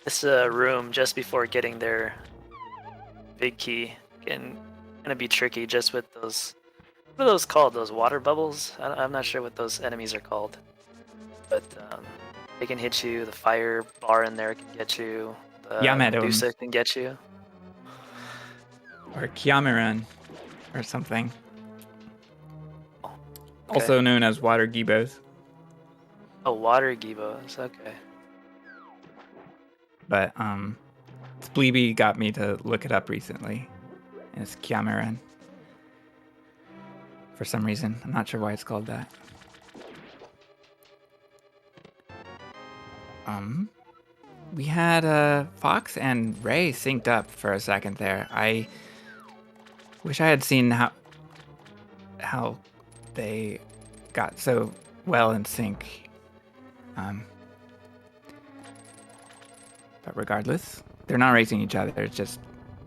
This room just before getting their big key can gonna be tricky just with those. What are those called? Those water bubbles? I'm not sure what those enemies are called, but they can hit you. The fire bar in there can get you. The Yamedoms. Medusa can get you. Or Kiameran, or something. Okay. Also known as water gibos. Oh, water gibos. Okay. But Spleeby got me to look it up recently. And it's Kiameran. For some reason. I'm not sure why it's called that. We had Fox and Ray synced up for a second there. I wish I had seen how they got so well in sync. But regardless, they're not racing each other. It's just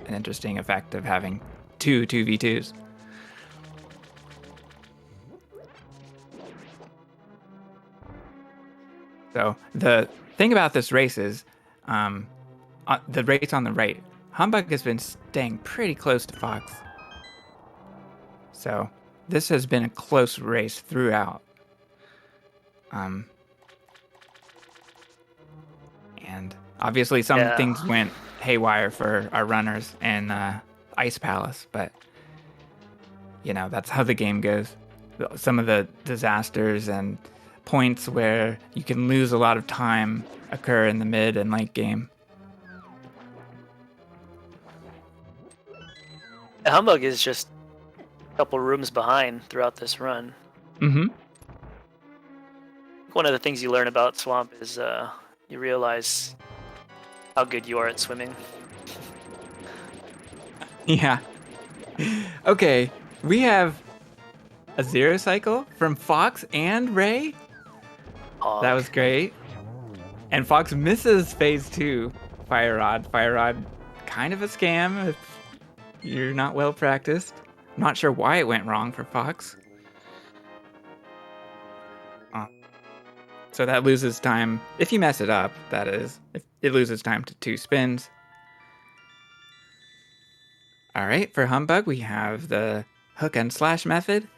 an interesting effect of having two 2v2s. So the thing about this race is, the race on the right, Humbugh has been staying pretty close to Fox. So this has been a close race throughout. And obviously some things went haywire for our runners in Ice Palace, but you know, that's how the game goes. Some of the disasters and points where you can lose a lot of time occur in the mid and late game. Humbugh is just a couple rooms behind throughout this run. Mm-hmm. One of the things you learn about Swamp is you realize how good you are at swimming. Yeah. Okay, we have a 0 cycle from Fox and Ray. That was great. And Fox misses phase 2 Fire Rod. Fire Rod, kind of a scam if you're not well practiced. I'm not sure why it went wrong for Fox. So that loses time. If you mess it up, that is. It loses time to 2 spins. Alright, for Humbugh, we have the hook and slash method.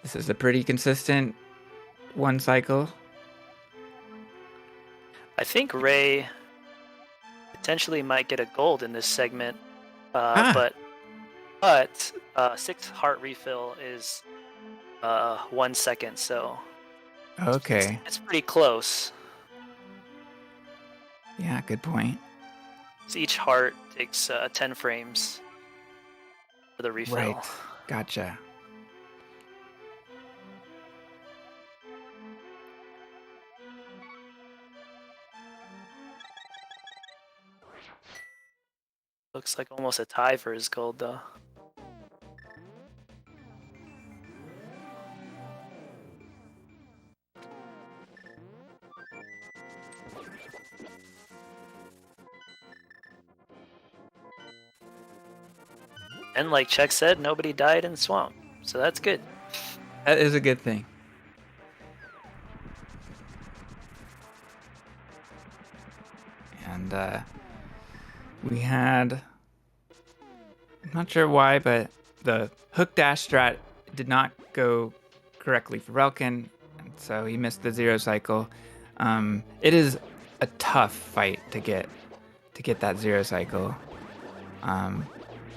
This is a pretty consistent one cycle. I think Ray potentially might get a gold in this segment, Ah. but 6 heart refill is 1 second, so Okay. it's pretty close. Yeah, good point. So each heart takes 10 frames for the refill. Right. Gotcha. Looks like almost a tie for his gold, though. And like Czech said, nobody died in the swamp, so that's good. That is a good thing. And we had, I'm not sure why, but the hook dash strat did not go correctly for Relkin, and so he missed the 0 cycle. It is a tough fight to get that 0 cycle.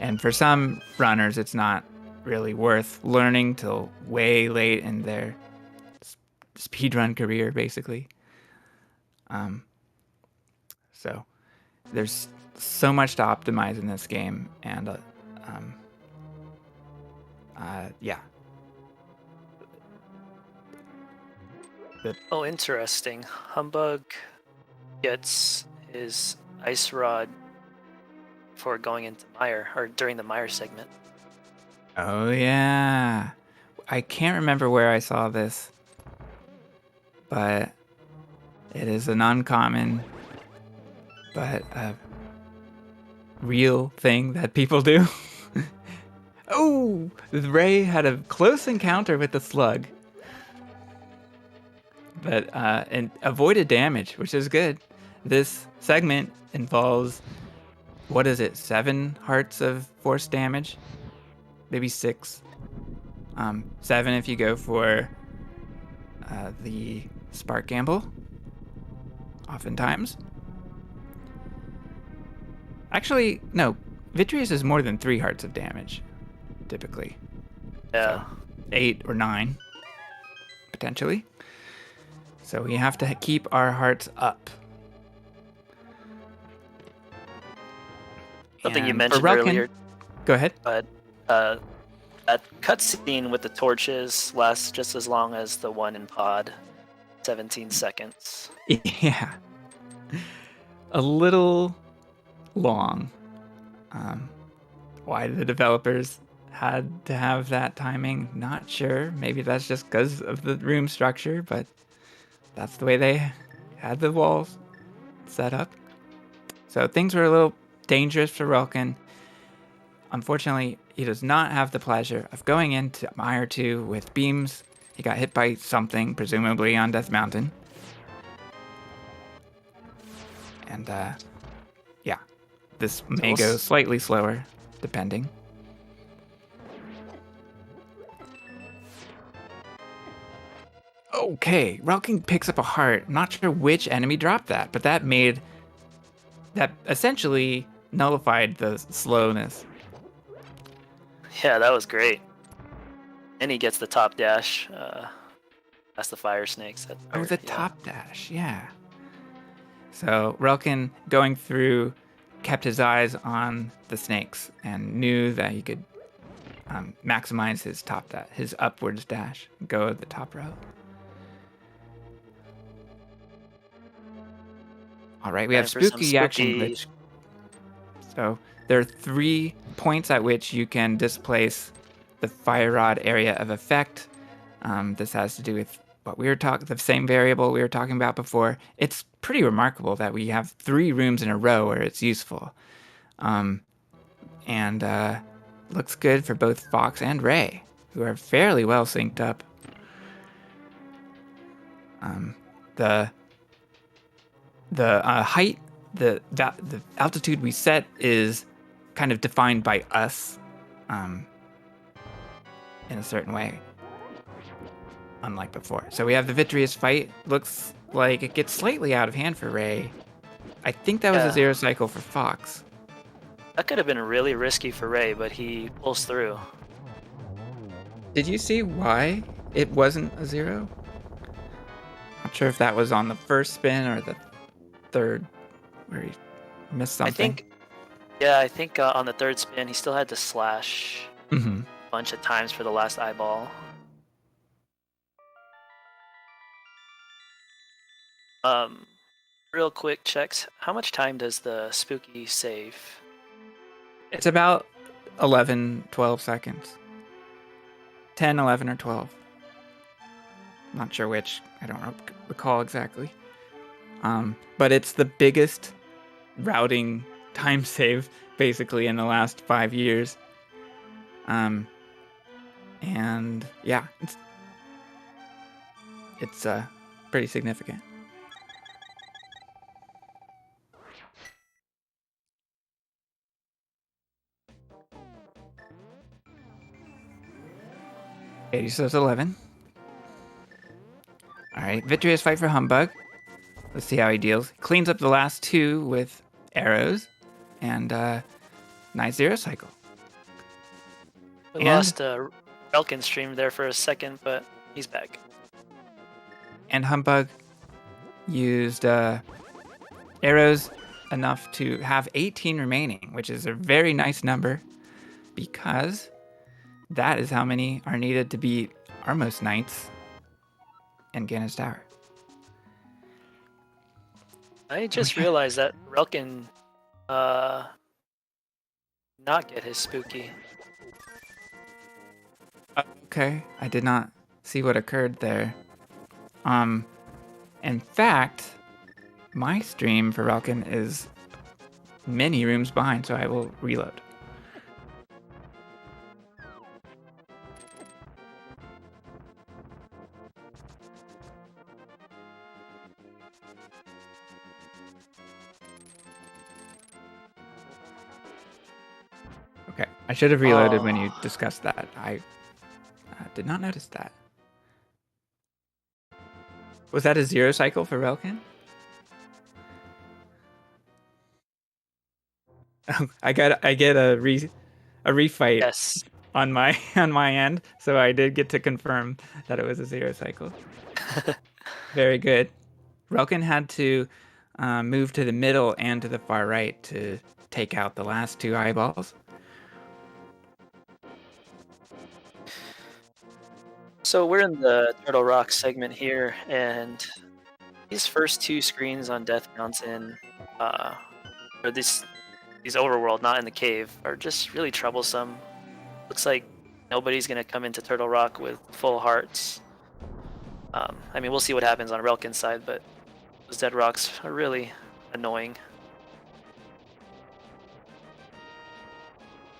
And for some runners, it's not really worth learning till way late in their speedrun career, basically. So there's so much to optimize in this game, and yeah. Oh, interesting. Humbugh gets his ice rod for going into Mire, or during the Mire segment. Oh yeah, I can't remember where I saw this, but it is an uncommon but a real thing that people do. Oh, Ray had a close encounter with the slug, but and avoided damage, which is good. This segment involves, what is it, 7 hearts of force damage? Maybe 6. 7 if you go for the spark gamble, oftentimes. Actually, no, Vitreous is more than 3 hearts of damage, typically. Yeah. So 8 or 9, potentially. So we have to keep our hearts up. Something you And mentioned for Relkin, earlier. Go ahead. But that cutscene with the torches lasts just as long as the one in pod. 17 seconds. Yeah. A little long. Why the developers had to have that timing, not sure. Maybe that's just because of the room structure, but that's the way they had the walls set up. So things were a little dangerous for Relkin. Unfortunately, he does not have the pleasure of going into Mire 2 with beams. He got hit by something, presumably on Death Mountain. And yeah, this may go slightly slower, depending. Okay, Relkin picks up a heart. Not sure which enemy dropped that, but that essentially nullified the slowness. Yeah, that was great. And he gets the top dash. That's the fire snakes. Top dash, yeah. So Relkin, going through, kept his eyes on the snakes and knew that he could maximize his upwards dash, go at the top row. All right, we have spooky action glitch. So there are 3 points at which you can displace the fire rod area of effect. This has to do with what we were the same variable we were talking about before. It's pretty remarkable that we have 3 rooms in a row where it's useful. And looks good for both Fox and Ray, who are fairly well synced up. The height, the altitude we set is kind of defined by us in a certain way. unlike before. So we have the Vitreous Fight. Looks like it gets slightly out of hand for Ray. I think that was a 0 cycle for Fox. That could have been really risky for Ray, but he pulls through. Did you see why it wasn't a 0? Not sure if that was on the first spin or the third where he missed something. I think on the third spin he still had to slash a bunch of times for the last eyeball. Real quick checks. How much time does the spooky save? It's about 11, 12 seconds. 10, 11, or 12. Not sure which. I don't recall exactly. But it's the biggest routing time save basically in the last 5 years. And yeah, it's pretty significant. Okay, so it's 11. Alright, Vitreous Fight for Humbugh. Let's see how he deals. Cleans up the last 2 with arrows. And nice 0 cycle. We lost relkin stream there for a second, but he's back. And Humbugh used arrows enough to have 18 remaining, which is a very nice number because that is how many are needed to beat Armos Knights and Gannis Tower. I just realized that relkin not get his spooky. Okay, I did not see what occurred there. In fact, my stream for relkin is many rooms behind, so I will reload. Okay, I should have reloaded when you discussed that. I did not notice that. Was that a 0 cycle for relkin? I get a refight Yes. on my end, so I did get to confirm that it was a 0 cycle. Very good. Relkin had to move to the middle and to the far right to take out the last 2 eyeballs. So we're in the Turtle Rock segment here, and these first 2 screens on Death Mountain, or these overworld, not in the cave, are just really troublesome. Looks like nobody's gonna come into Turtle Rock with full hearts. I mean, we'll see what happens on relkin's side, but those dead rocks are really annoying.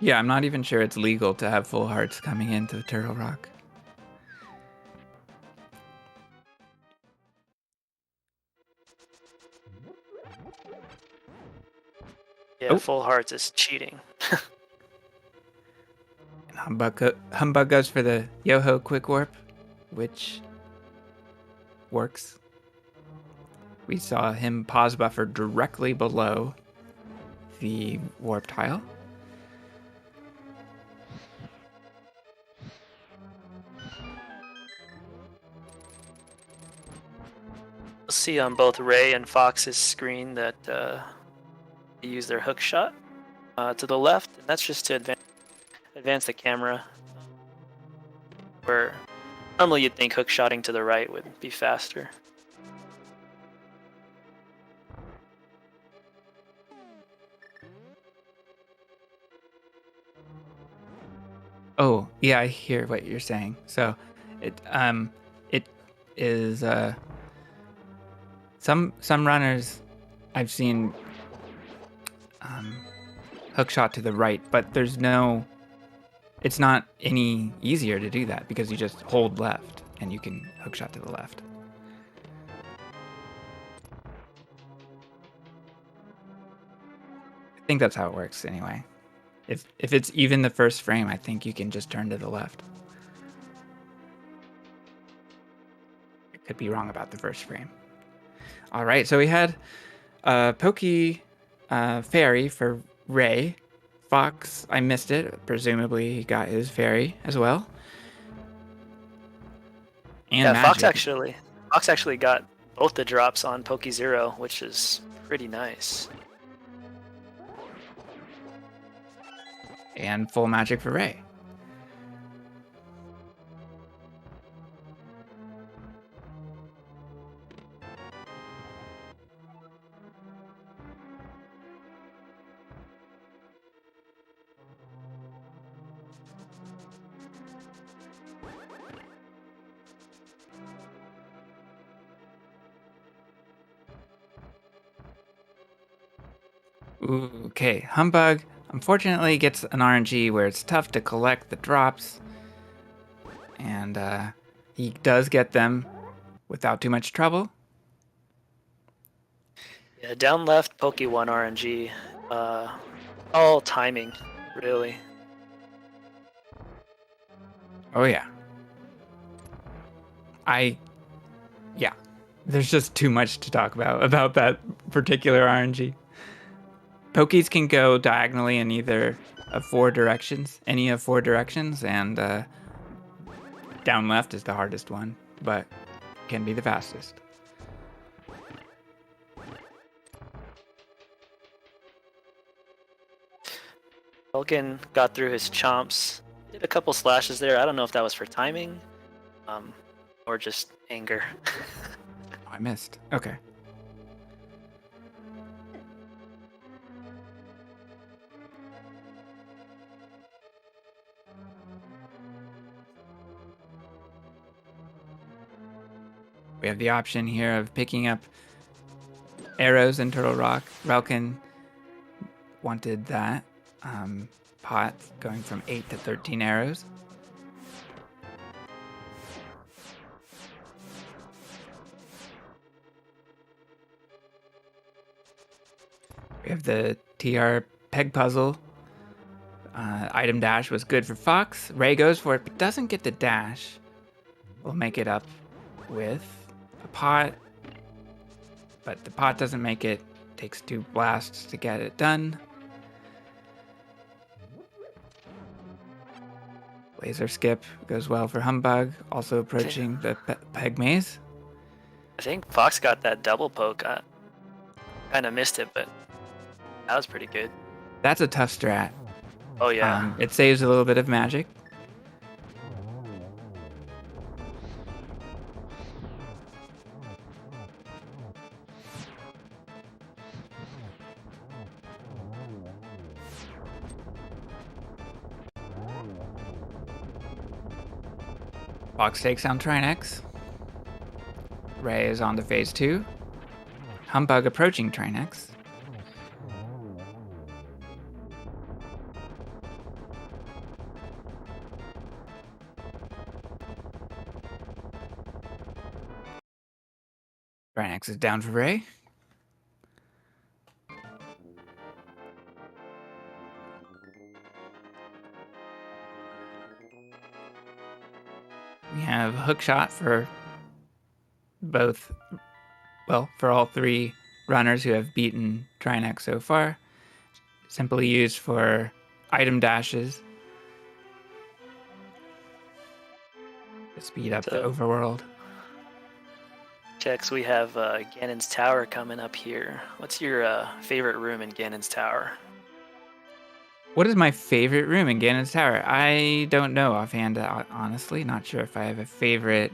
Yeah, I'm not even sure it's legal to have full hearts coming into the Turtle Rock. Yeah, full hearts is cheating. And Humbugh goes for the Yoho Quick Warp, which works. We saw him pause buffer directly below the warp tile. We'll see on both Ray and Fox's screen that they use their hook shot to the left, and that's just to advance the camera. Where normally you'd think hook shotting to the right would be faster. Oh, yeah, I hear what you're saying. So it is some runners I've seen hook shot to the right, but it's not any easier to do that because you just hold left and you can hook shot to the left. I think that's how it works anyway. If it's even the first frame, I think you can just turn to the left. could be wrong about the first frame. All right, so we had Pokey Fairy for Ray. Fox, I missed it. Presumably he got his fairy as well. And yeah, magic. Fox actually got both the drops on Poke Zero, which is pretty nice. And full magic for Ray. Ooh, okay, Humbugh unfortunately gets an RNG where it's tough to collect the drops. And he does get them without too much trouble. Yeah, down left, Poke 1 RNG. All timing, really. Oh yeah. Yeah. There's just too much to talk about that particular RNG. Pokies can go diagonally in either of any of four directions, and down left is the hardest one, but can be the fastest. Relkin got through his chomps, did a couple slashes there. I don't know if that was for timing, or just anger. I missed. Okay. We have the option here of picking up arrows in Turtle Rock. Relkin wanted that. Pot going from 8 to 13 arrows. We have the TR peg puzzle. Item dash was good for Fox. Ray goes for it, but doesn't get the dash. We'll make it up with a pot, but the pot doesn't make it. Takes 2 blasts to get it done. Laser skip goes well for Humbugh, also approaching the peg maze. I think Fox got that double poke. I kind of missed it, but that was pretty good. That's a tough strat. Oh yeah. It saves a little bit of magic. Fox takes down Trinex. Ray is on to phase 2. Humbugh approaching Trinex. Trinex is down for Ray. We have hookshot for for all 3 runners who have beaten Trinex so far. Simply used for item dashes to speed up the overworld. Checks, we have Ganon's Tower coming up here. What's your favorite room in Ganon's Tower? What is my favorite room in Ganon's Tower? I don't know offhand, honestly. Not sure if I have a favorite.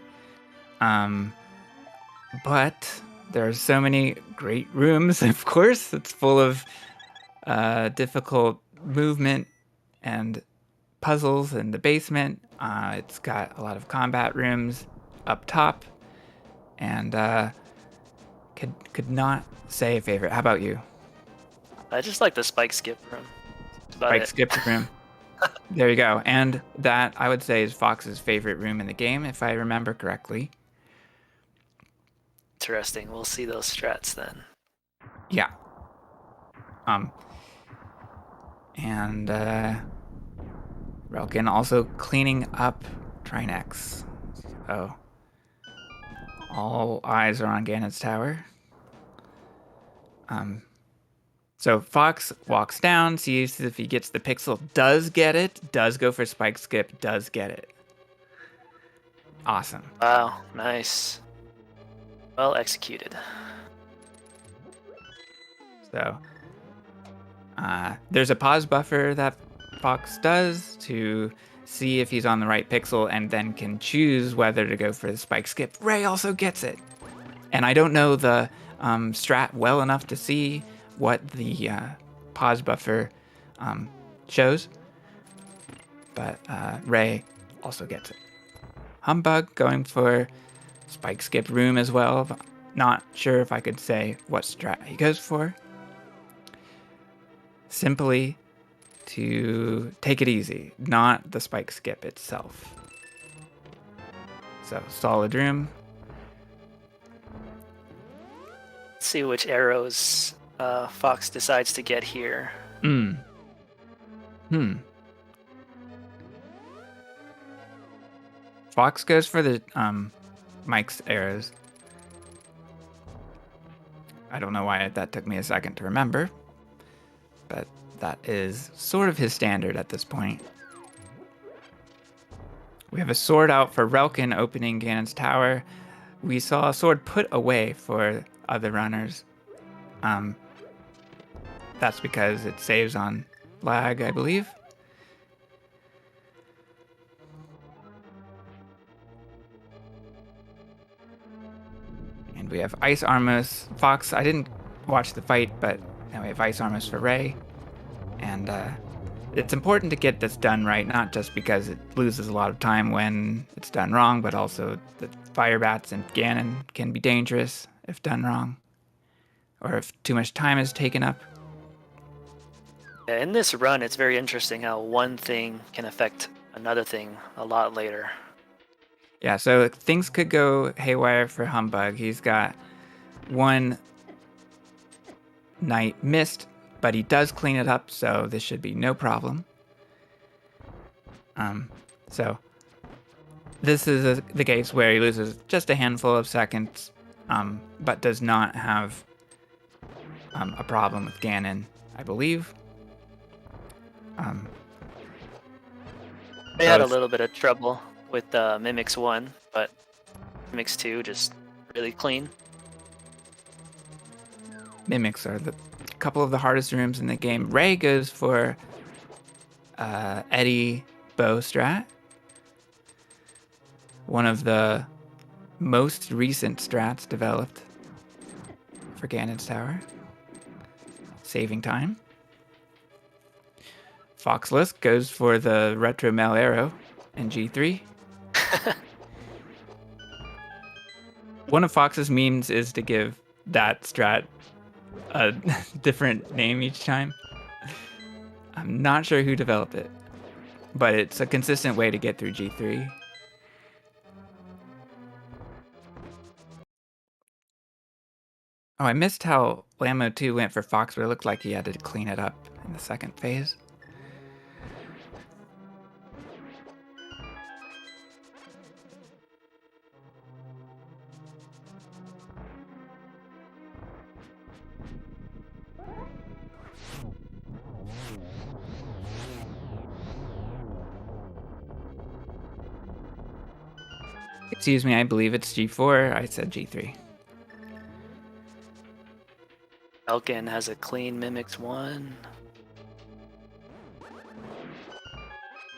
But there are so many great rooms, of course. It's full of difficult movement and puzzles in the basement. It's got a lot of combat rooms up top. And could not say a favorite. How about you? I just like the spike skip room. Spike skip room. There you go. And that, I would say, is Fox's favorite room in the game, if I remember correctly. Interesting. We'll see those strats then. Yeah. And Relkin also cleaning up Trinex. So All eyes are on Ganon's tower. So Fox walks down, sees if he gets the pixel, does get it, does go for spike skip, does get it. Awesome. Wow, nice. Well executed. So there's a pause buffer that Fox does to see if he's on the right pixel and then can choose whether to go for the spike skip. Ray also gets it. And I don't know the strat well enough to see what the pause buffer shows, but Ray also gets it. Humbugh going for spike skip room as well. But not sure if I could say what strat he goes for. Simply to take it easy, not the spike skip itself. So solid room. Let's see which arrows Fox decides to get here. Fox goes for the Mike's arrows. I don't know why that took me a second to remember, but that is sort of his standard at this point. We have a sword out for Relkin opening Ganon's tower. We saw a sword put away for other runners. That's because it saves on lag, I believe. And we have Ice Armos. Fox, I didn't watch the fight, but now we have Ice Armos for Ray. And it's important to get this done right, not just because it loses a lot of time when it's done wrong, but also the fire bats and Ganon can be dangerous if done wrong, or if too much time is taken up. Yeah, in this run, it's very interesting how one thing can affect another thing a lot later. Yeah, so things could go haywire for Humbugh. He's got one night missed, but he does clean it up, so this should be no problem. So this is the case where he loses just a handful of seconds, but does not have a problem with Ganon, I believe. They had a little bit of trouble with Mimics 1, but Mimics 2 just really clean. Mimics are the couple of the hardest rooms in the game. Ray goes for Eddie bow strat. One of the most recent strats developed for Ganon's tower. Saving time. FoxLisk goes for the retro Mel arrow in G3. One of Fox's memes is to give that strat a different name each time. I'm not sure who developed it, but it's a consistent way to get through G3. Oh, I missed how Lamo 2 went for Fox, but it looked like he had to clean it up in the second phase. Excuse me, I believe it's G4. I said G3. Elkin has a clean Mimics 1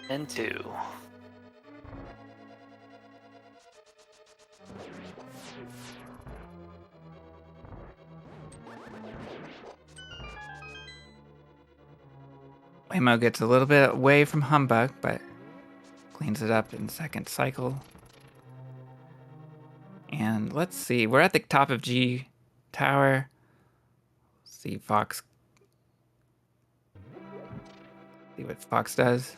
and 2. Waymo gets a little bit away from Humbugh, but cleans it up in second cycle. And let's see, we're at the top of G tower. See Fox. See what Fox does.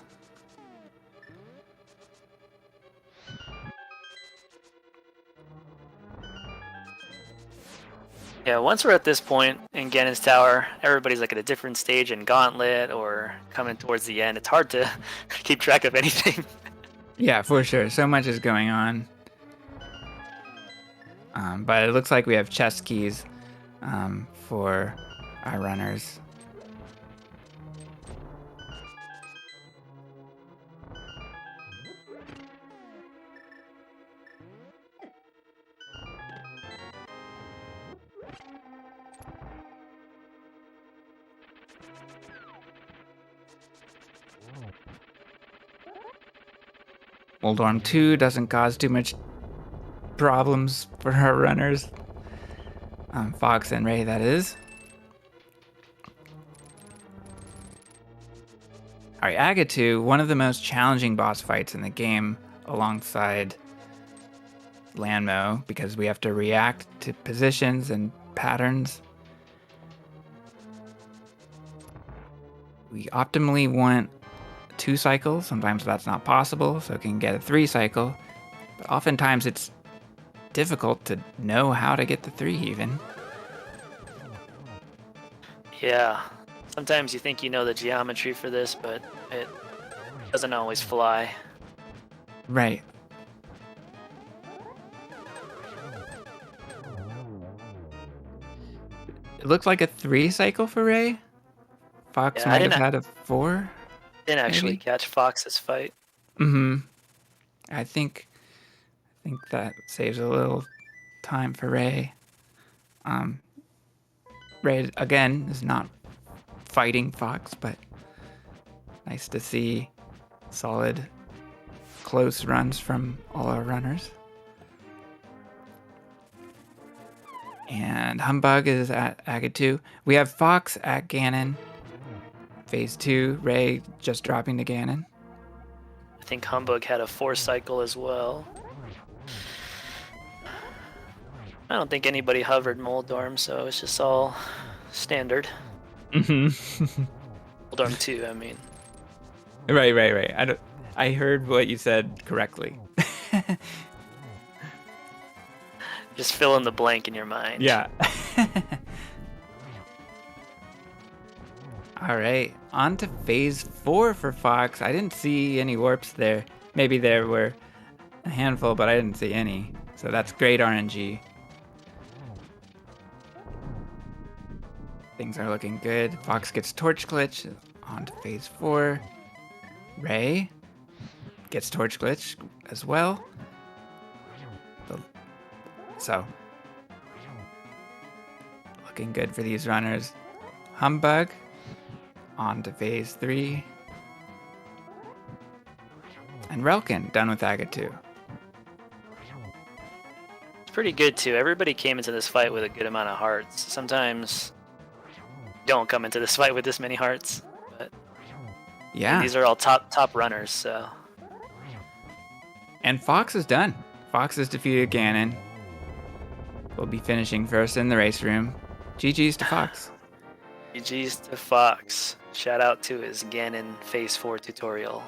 Yeah, once we're at this point in Ganon's tower, everybody's like at a different stage in Gauntlet or coming towards the end. It's hard to keep track of anything. Yeah, for sure. So much is going on. But it looks like we have chest keys for our runners. Moldorm 2 doesn't cause too much problems for our runners. Fox and Ray, that is. Alright, Agatu, one of the most challenging boss fights in the game alongside Lanmo, because we have to react to positions and patterns. We optimally want 2 cycles. Sometimes that's not possible, so it can get a 3 cycle. But oftentimes it's difficult to know how to get the 3 even. Yeah. Sometimes you think you know the geometry for this, but it doesn't always fly. Right. It looks like a 3 cycle for Ray. Fox might have had a 4. Didn't actually maybe? catch Fox's fight. I think that saves a little time for Ray. Ray again is not fighting Fox, but nice to see solid close runs from all our runners. And Humbugh is at Agatu. We have Fox at Ganon. Phase 2, Ray just dropping to Ganon. I think Humbugh had a 4 cycle as well. I don't think anybody hovered Moldorm, so it's just all standard. Moldorm 2, I mean. Right. I heard what you said correctly. Just fill in the blank in your mind. Yeah. All right, on to phase 4 for Fox. I didn't see any warps there. Maybe there were a handful, but I didn't see any. So that's great RNG. Things are looking good. Fox gets Torch Glitch. On to phase 4. Ray gets Torch Glitch as well. So, looking good for these runners. Humbugh on to phase 3. And relkin done with Agatu. It's pretty good too. Everybody came into this fight with a good amount of hearts. Sometimes don't come into this fight with this many hearts, but yeah, these are all top runners. So, and Fox is done. Fox has defeated Ganon. We'll be finishing first in the race room. GG's to Fox. GG's to Fox. Shout out to his Ganon Phase 4 tutorial.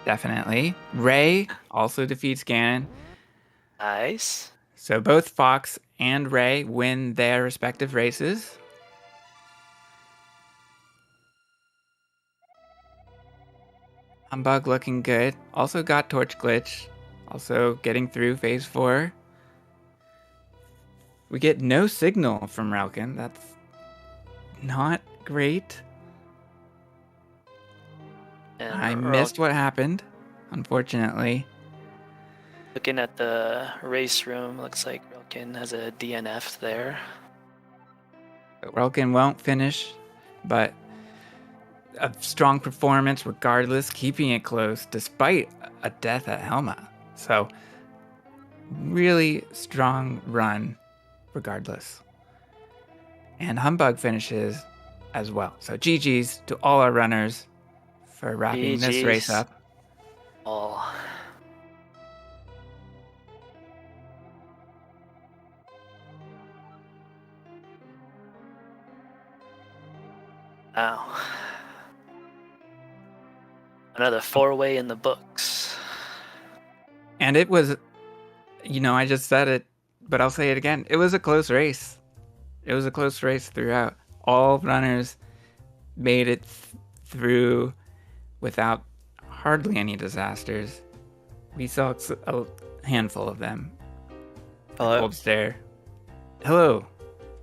Definitely. Ray also defeats Ganon. Nice. So both Fox and Ray win their respective races. Humbugh looking good. Also got Torch Glitch. Also getting through phase 4. We get no signal from relkin. That's not great. And I missed what happened, unfortunately. Looking at the race room, looks like relkin has a DNF there. relkin won't finish, but a strong performance regardless, keeping it close despite a death at Helma. So, really strong run regardless. And Humbugh finishes as well. So GG's to all our runners for wrapping this race up. All. Wow. Another 4-way in the books. And it was, I just said it, but I'll say it again. It was a close race. It was a close race throughout. All runners made it through without hardly any disasters. We saw a handful of them, Hello. Cold Stare. Hello.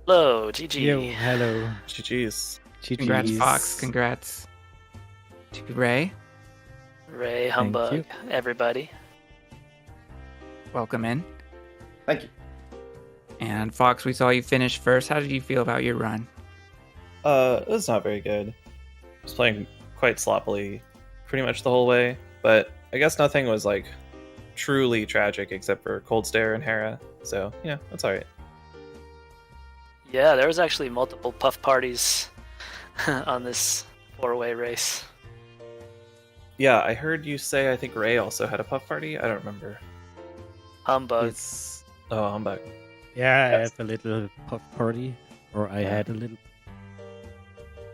Hello, GG. Yo, hello. GG's. Congrats, GG's. Fox. Congrats to Ray. Ray, humbug, you. everybody. Welcome in. Thank you. And Fox, we saw you finish first. How did you feel about your run? It was not very good. I was playing quite sloppily pretty much the whole way, but I guess nothing was like truly tragic except for Cold Stare and Hera. So yeah, that's alright. Yeah, there was actually multiple puff parties on this 4-way race. Yeah, I heard you say I think Ray also had a puff party. I don't remember. Humbug. It's Oh, humbug. yeah, I Yes. had a little puff party, or I had a little.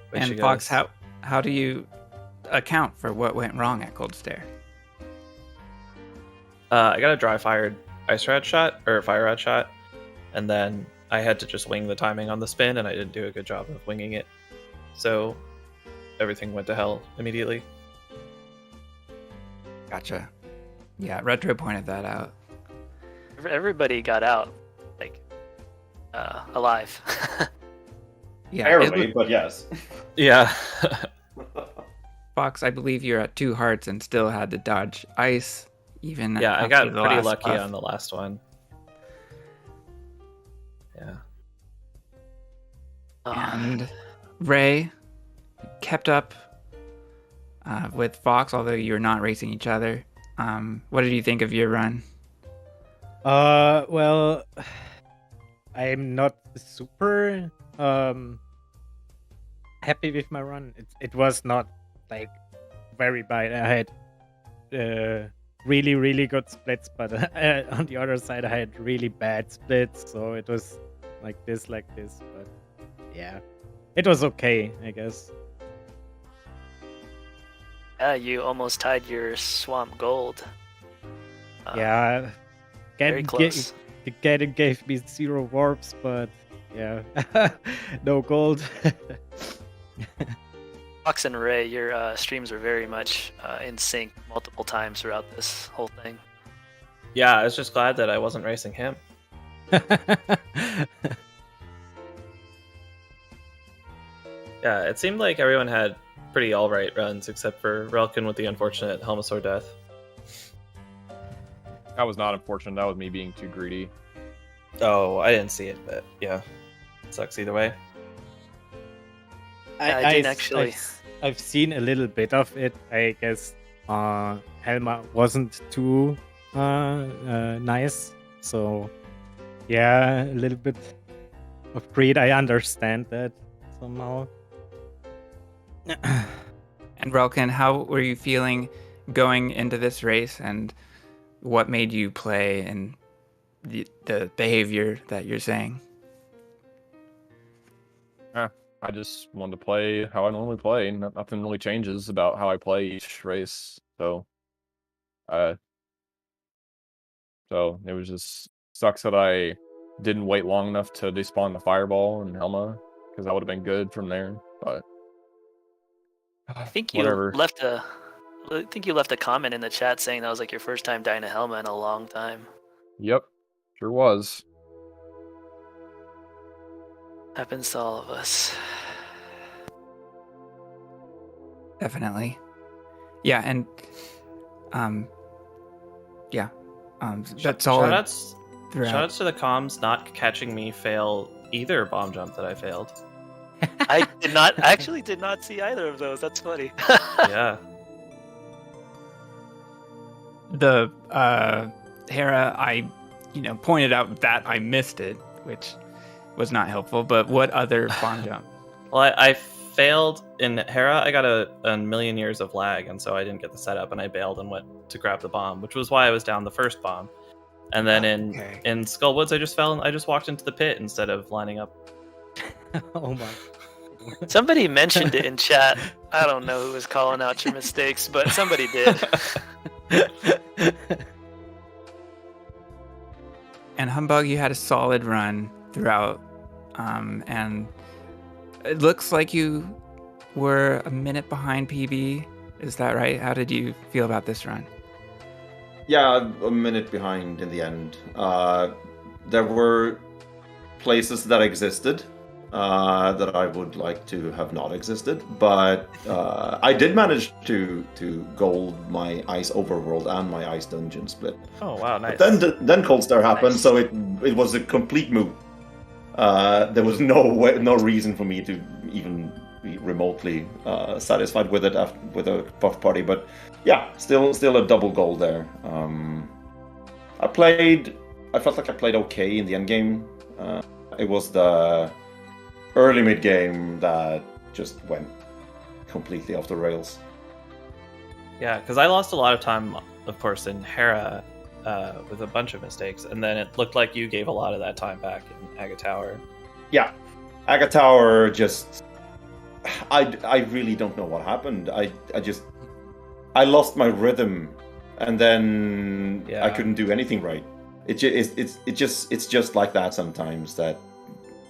Which And you Fox, guys- how do you account for what went wrong at Cold Stare? I got a dry fired ice rod shot or fire rod shot, and then I had to just wing the timing on the spin, and I didn't do a good job of winging it. So everything went to hell immediately. Gotcha. Yeah, Retro pointed that out. Everybody got out, like, alive. Yeah, Barely, but yes. Yeah. Fox, I believe you're at 2 hearts and still had to dodge ice. Even Yeah, I after got the pretty last lucky puff. on the last one. Yeah. And Ray kept up with Fox, although you were not racing each other. What did you think of your run? Well, I'm not super happy with my run. It was not like very bad. I had really good splits, but on the other side I had really bad splits, so it was like this. But yeah, it was okay, I guess. Yeah, you almost tied your swamp gold. Yeah, Very close. Gaiden gave me 0 warps, but yeah, no gold. Fox and Ray, your streams were very much in sync multiple times throughout this whole thing. Yeah, I was just glad that I wasn't racing him. Yeah, it seemed like everyone had pretty alright runs except for Relkin with the unfortunate Helmasaur death. That was not unfortunate. That was me being too greedy. Oh, I didn't see it, but yeah. Sucks either way. Yeah, I didn't actually. I've seen a little bit of it. I guess Helma wasn't too nice, so yeah, a little bit of greed. I understand that somehow. And Relkin, how were you feeling going into this race, and what made you play and the behavior that you're saying? I just wanted to play how I normally play. Nothing really changes about how I play each race. So it was just sucks that I didn't wait long enough to despawn the fireball and Helma, because that would have been good from there. But I think you whatever. left a comment in the chat saying that was like your first time dying to Helma in a long time. Yep, sure was. Happens to all of us. Definitely. Yeah, and that's all. Shoutouts throughout. Shoutouts to the comms not catching me fail either bomb jump that I failed. I actually did not see either of those. That's funny. Yeah. The Hera, I pointed out that I missed it, which was not helpful. But what other bomb jump? Well, I failed in Hera. I got a million years of lag, and so I didn't get the setup, and I bailed and went to grab the bomb, which was why I was down the first bomb. And then in Skullwoods, I just fell and I just walked into the pit instead of lining up. Oh my. Somebody mentioned it in chat. I don't know who was calling out your mistakes, but somebody did. And Humbug, you had a solid run throughout, and it looks like you were a minute behind PB. Is that right? How did you feel about this run? Yeah, a minute behind in the end. there were places that existed that I would like to have not existed, but I did manage to gold my ice overworld and my ice dungeon split. Oh wow, nice. But then Cold Star happened, so it was a complete moot. There was no reason for me to even be remotely satisfied with it with a buff party, but yeah, still a double gold there. I felt like I played okay in the end game. It was the early mid game that just went completely off the rails. Yeah, because I lost a lot of time, of course, in Hera with a bunch of mistakes, and then it looked like you gave a lot of that time back in Aga Tower. Yeah, Aga Tower just... I really don't know what happened. I lost my rhythm, and then I couldn't do anything right. It's just like that sometimes, that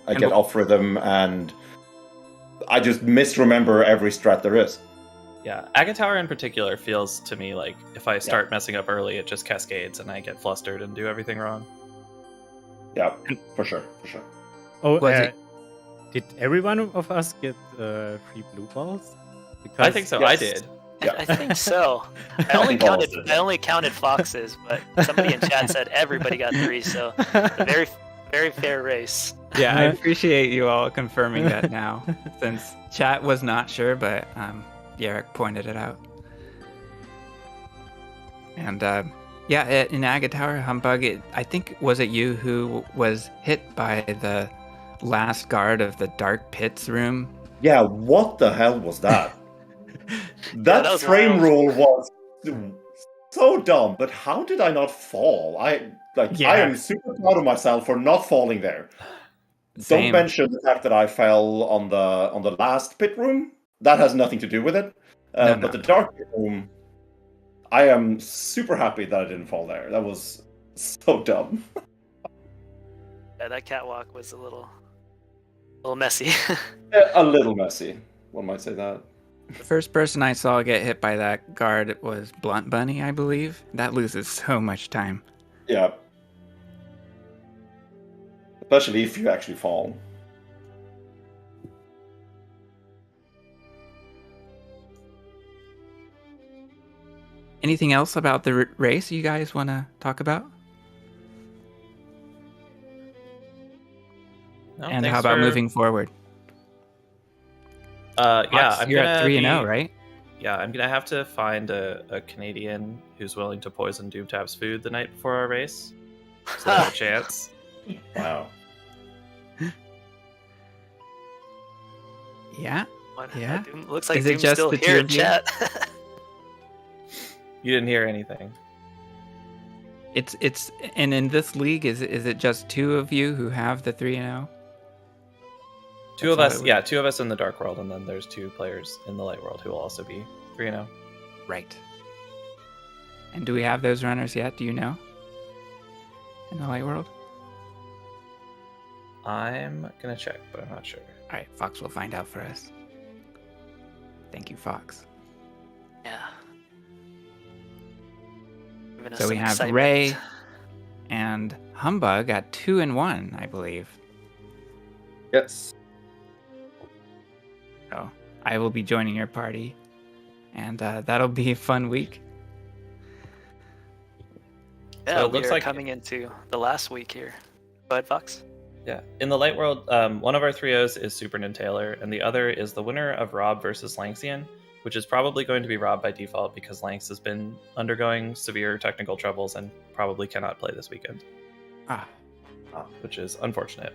I get off rhythm and I just misremember every strat there is. Yeah, Aga Tower in particular feels to me like if I start messing up early, it just cascades and I get flustered and do everything wrong. Yeah, for sure. Oh, did every one of us get 3 blue balls? Because... I think so. Yes. I did. Yeah. I think so. I only counted Fox's, but somebody in chat said everybody got 3, so a very, very fair race. Yeah, I appreciate you all confirming that now, since chat was not sure, but Yarrick pointed it out. And in Aga Tower, Humbug, I think, was it you who was hit by the last guard of the Dark Pits room? Yeah, what the hell was that? that frame roll was so dumb, but how did I not fall? I am super proud of myself for not falling there. Same. Don't mention the fact that I fell on the last pit room. That has nothing to do with it. But the dark pit room, I am super happy that I didn't fall there. That was so dumb. Yeah, that catwalk was a little messy. A little messy, one might say that. The first person I saw get hit by that guard was Blunt Bunny, I believe. That loses so much time. Yeah. Especially if you actually fall. Anything else about the race you guys want to talk about? No, and how about moving forward? You're at 3-0, right? Yeah, I'm gonna have to find a Canadian who's willing to poison Doomtab's food the night before our race, so I have a chance. Wow. Yeah. Yeah. Looks like Is it Doom's just still the here two in of you? chat. You didn't hear anything. It's and in this league, is it just 2 of you who have the 3-0? 2 of us, yeah, 2 of us in the dark world, and then there's 2 players in the light world who will also be 3-0. Right. And do we have those runners yet? Do you know? In the light world? I'm gonna check, but I'm not sure. All right, Fox will find out for us. Thank you, Fox. Yeah. So we have Ray and Humbug at 2-1, I believe. Yes. So I will be joining your party, and that'll be a fun week. Yeah, So it looks we're like coming into the last week here. Go ahead, Fox. Yeah, in the light world, one of our 3-0s is Super Nintaylor, and the other is the winner of Rob versus Lanxian, which is probably going to be Rob by default because Lanx has been undergoing severe technical troubles and probably cannot play this weekend. Which is unfortunate.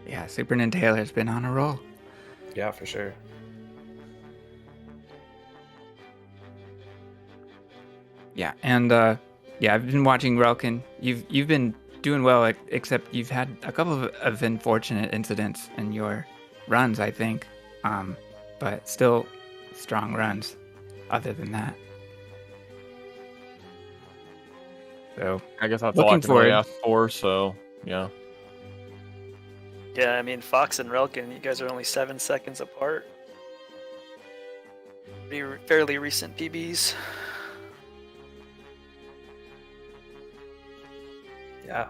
Yeah, Super Nintaylor's been on a roll. Yeah, for sure. Yeah, and I've been watching Relkin. You've been doing well, except you've had a couple of unfortunate incidents in your runs, I think. But still strong runs other than that. So I guess that's all I can really ask for, so yeah. Yeah, I mean, Fox and Relkin, you guys are only 7 seconds apart. Fairly recent PBs. Yeah.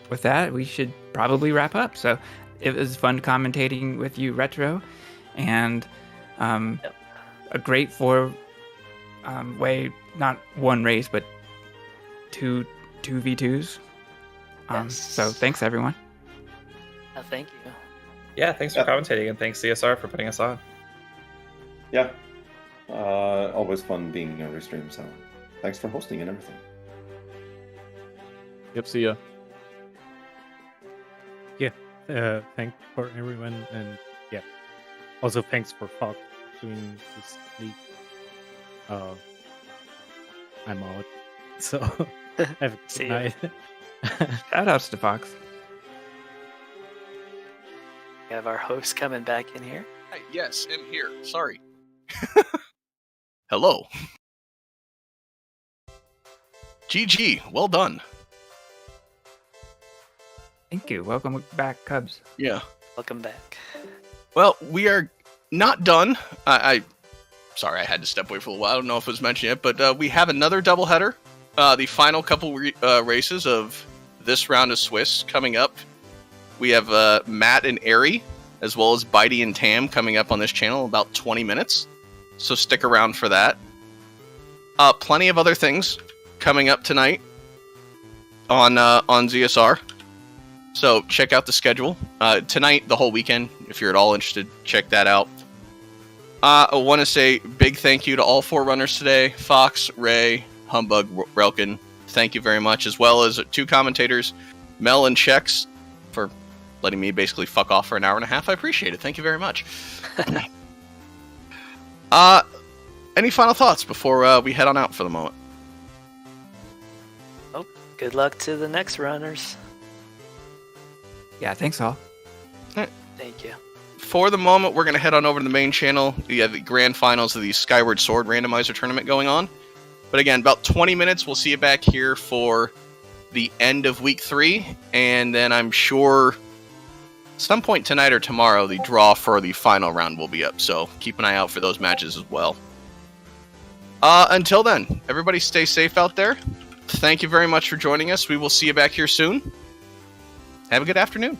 With that, we should probably wrap up. So it was fun commentating with you, Retro, and a great way, not one race, but two 2v2s. So thanks, everyone. Thank you. Yeah, thanks for commentating, and thanks CSR for putting us on. Yeah. Always fun being on your stream, so thanks for hosting and everything. Yep, see ya. Thanks for everyone, and also thanks for Fox doing this league. I'm out, so have a good night. Shoutouts to Fox. We have our host coming back in here. Hi, yes, I'm here. Sorry. Hello. GG. Well done. Thank you. Welcome back, Cubs. Yeah. Welcome back. Well, we are not done. Sorry, I had to step away for a while. I don't know if it was mentioned yet, but we have another doubleheader. The final couple races of this round of Swiss coming up. We have Matt and Ari, as well as Bitey and Tam coming up on this channel in about 20 minutes. So stick around for that. Plenty of other things coming up tonight on ZSR. So check out the schedule. Tonight, the whole weekend, if you're at all interested, check that out. I want to say big thank you to all 4 runners today. Fox, Ray, Humbugh, Relkin. Thank you very much. As well as 2 commentators, Mel and Chex, for letting me basically fuck off for an hour and a half. I appreciate it. Thank you very much. Any final thoughts before we head on out for the moment? Oh, good luck to the next runners. Yeah, thanks all. Thank you. For the moment, we're going to head on over to the main channel. We have the grand finals of the Skyward Sword randomizer tournament going on. But again, about 20 minutes, we'll see you back here for the end of week 3. And then I'm sure some point tonight or tomorrow, the draw for the final round will be up. So keep an eye out for those matches as well. Until then, everybody stay safe out there. Thank you very much for joining us. We will see you back here soon. Have a good afternoon.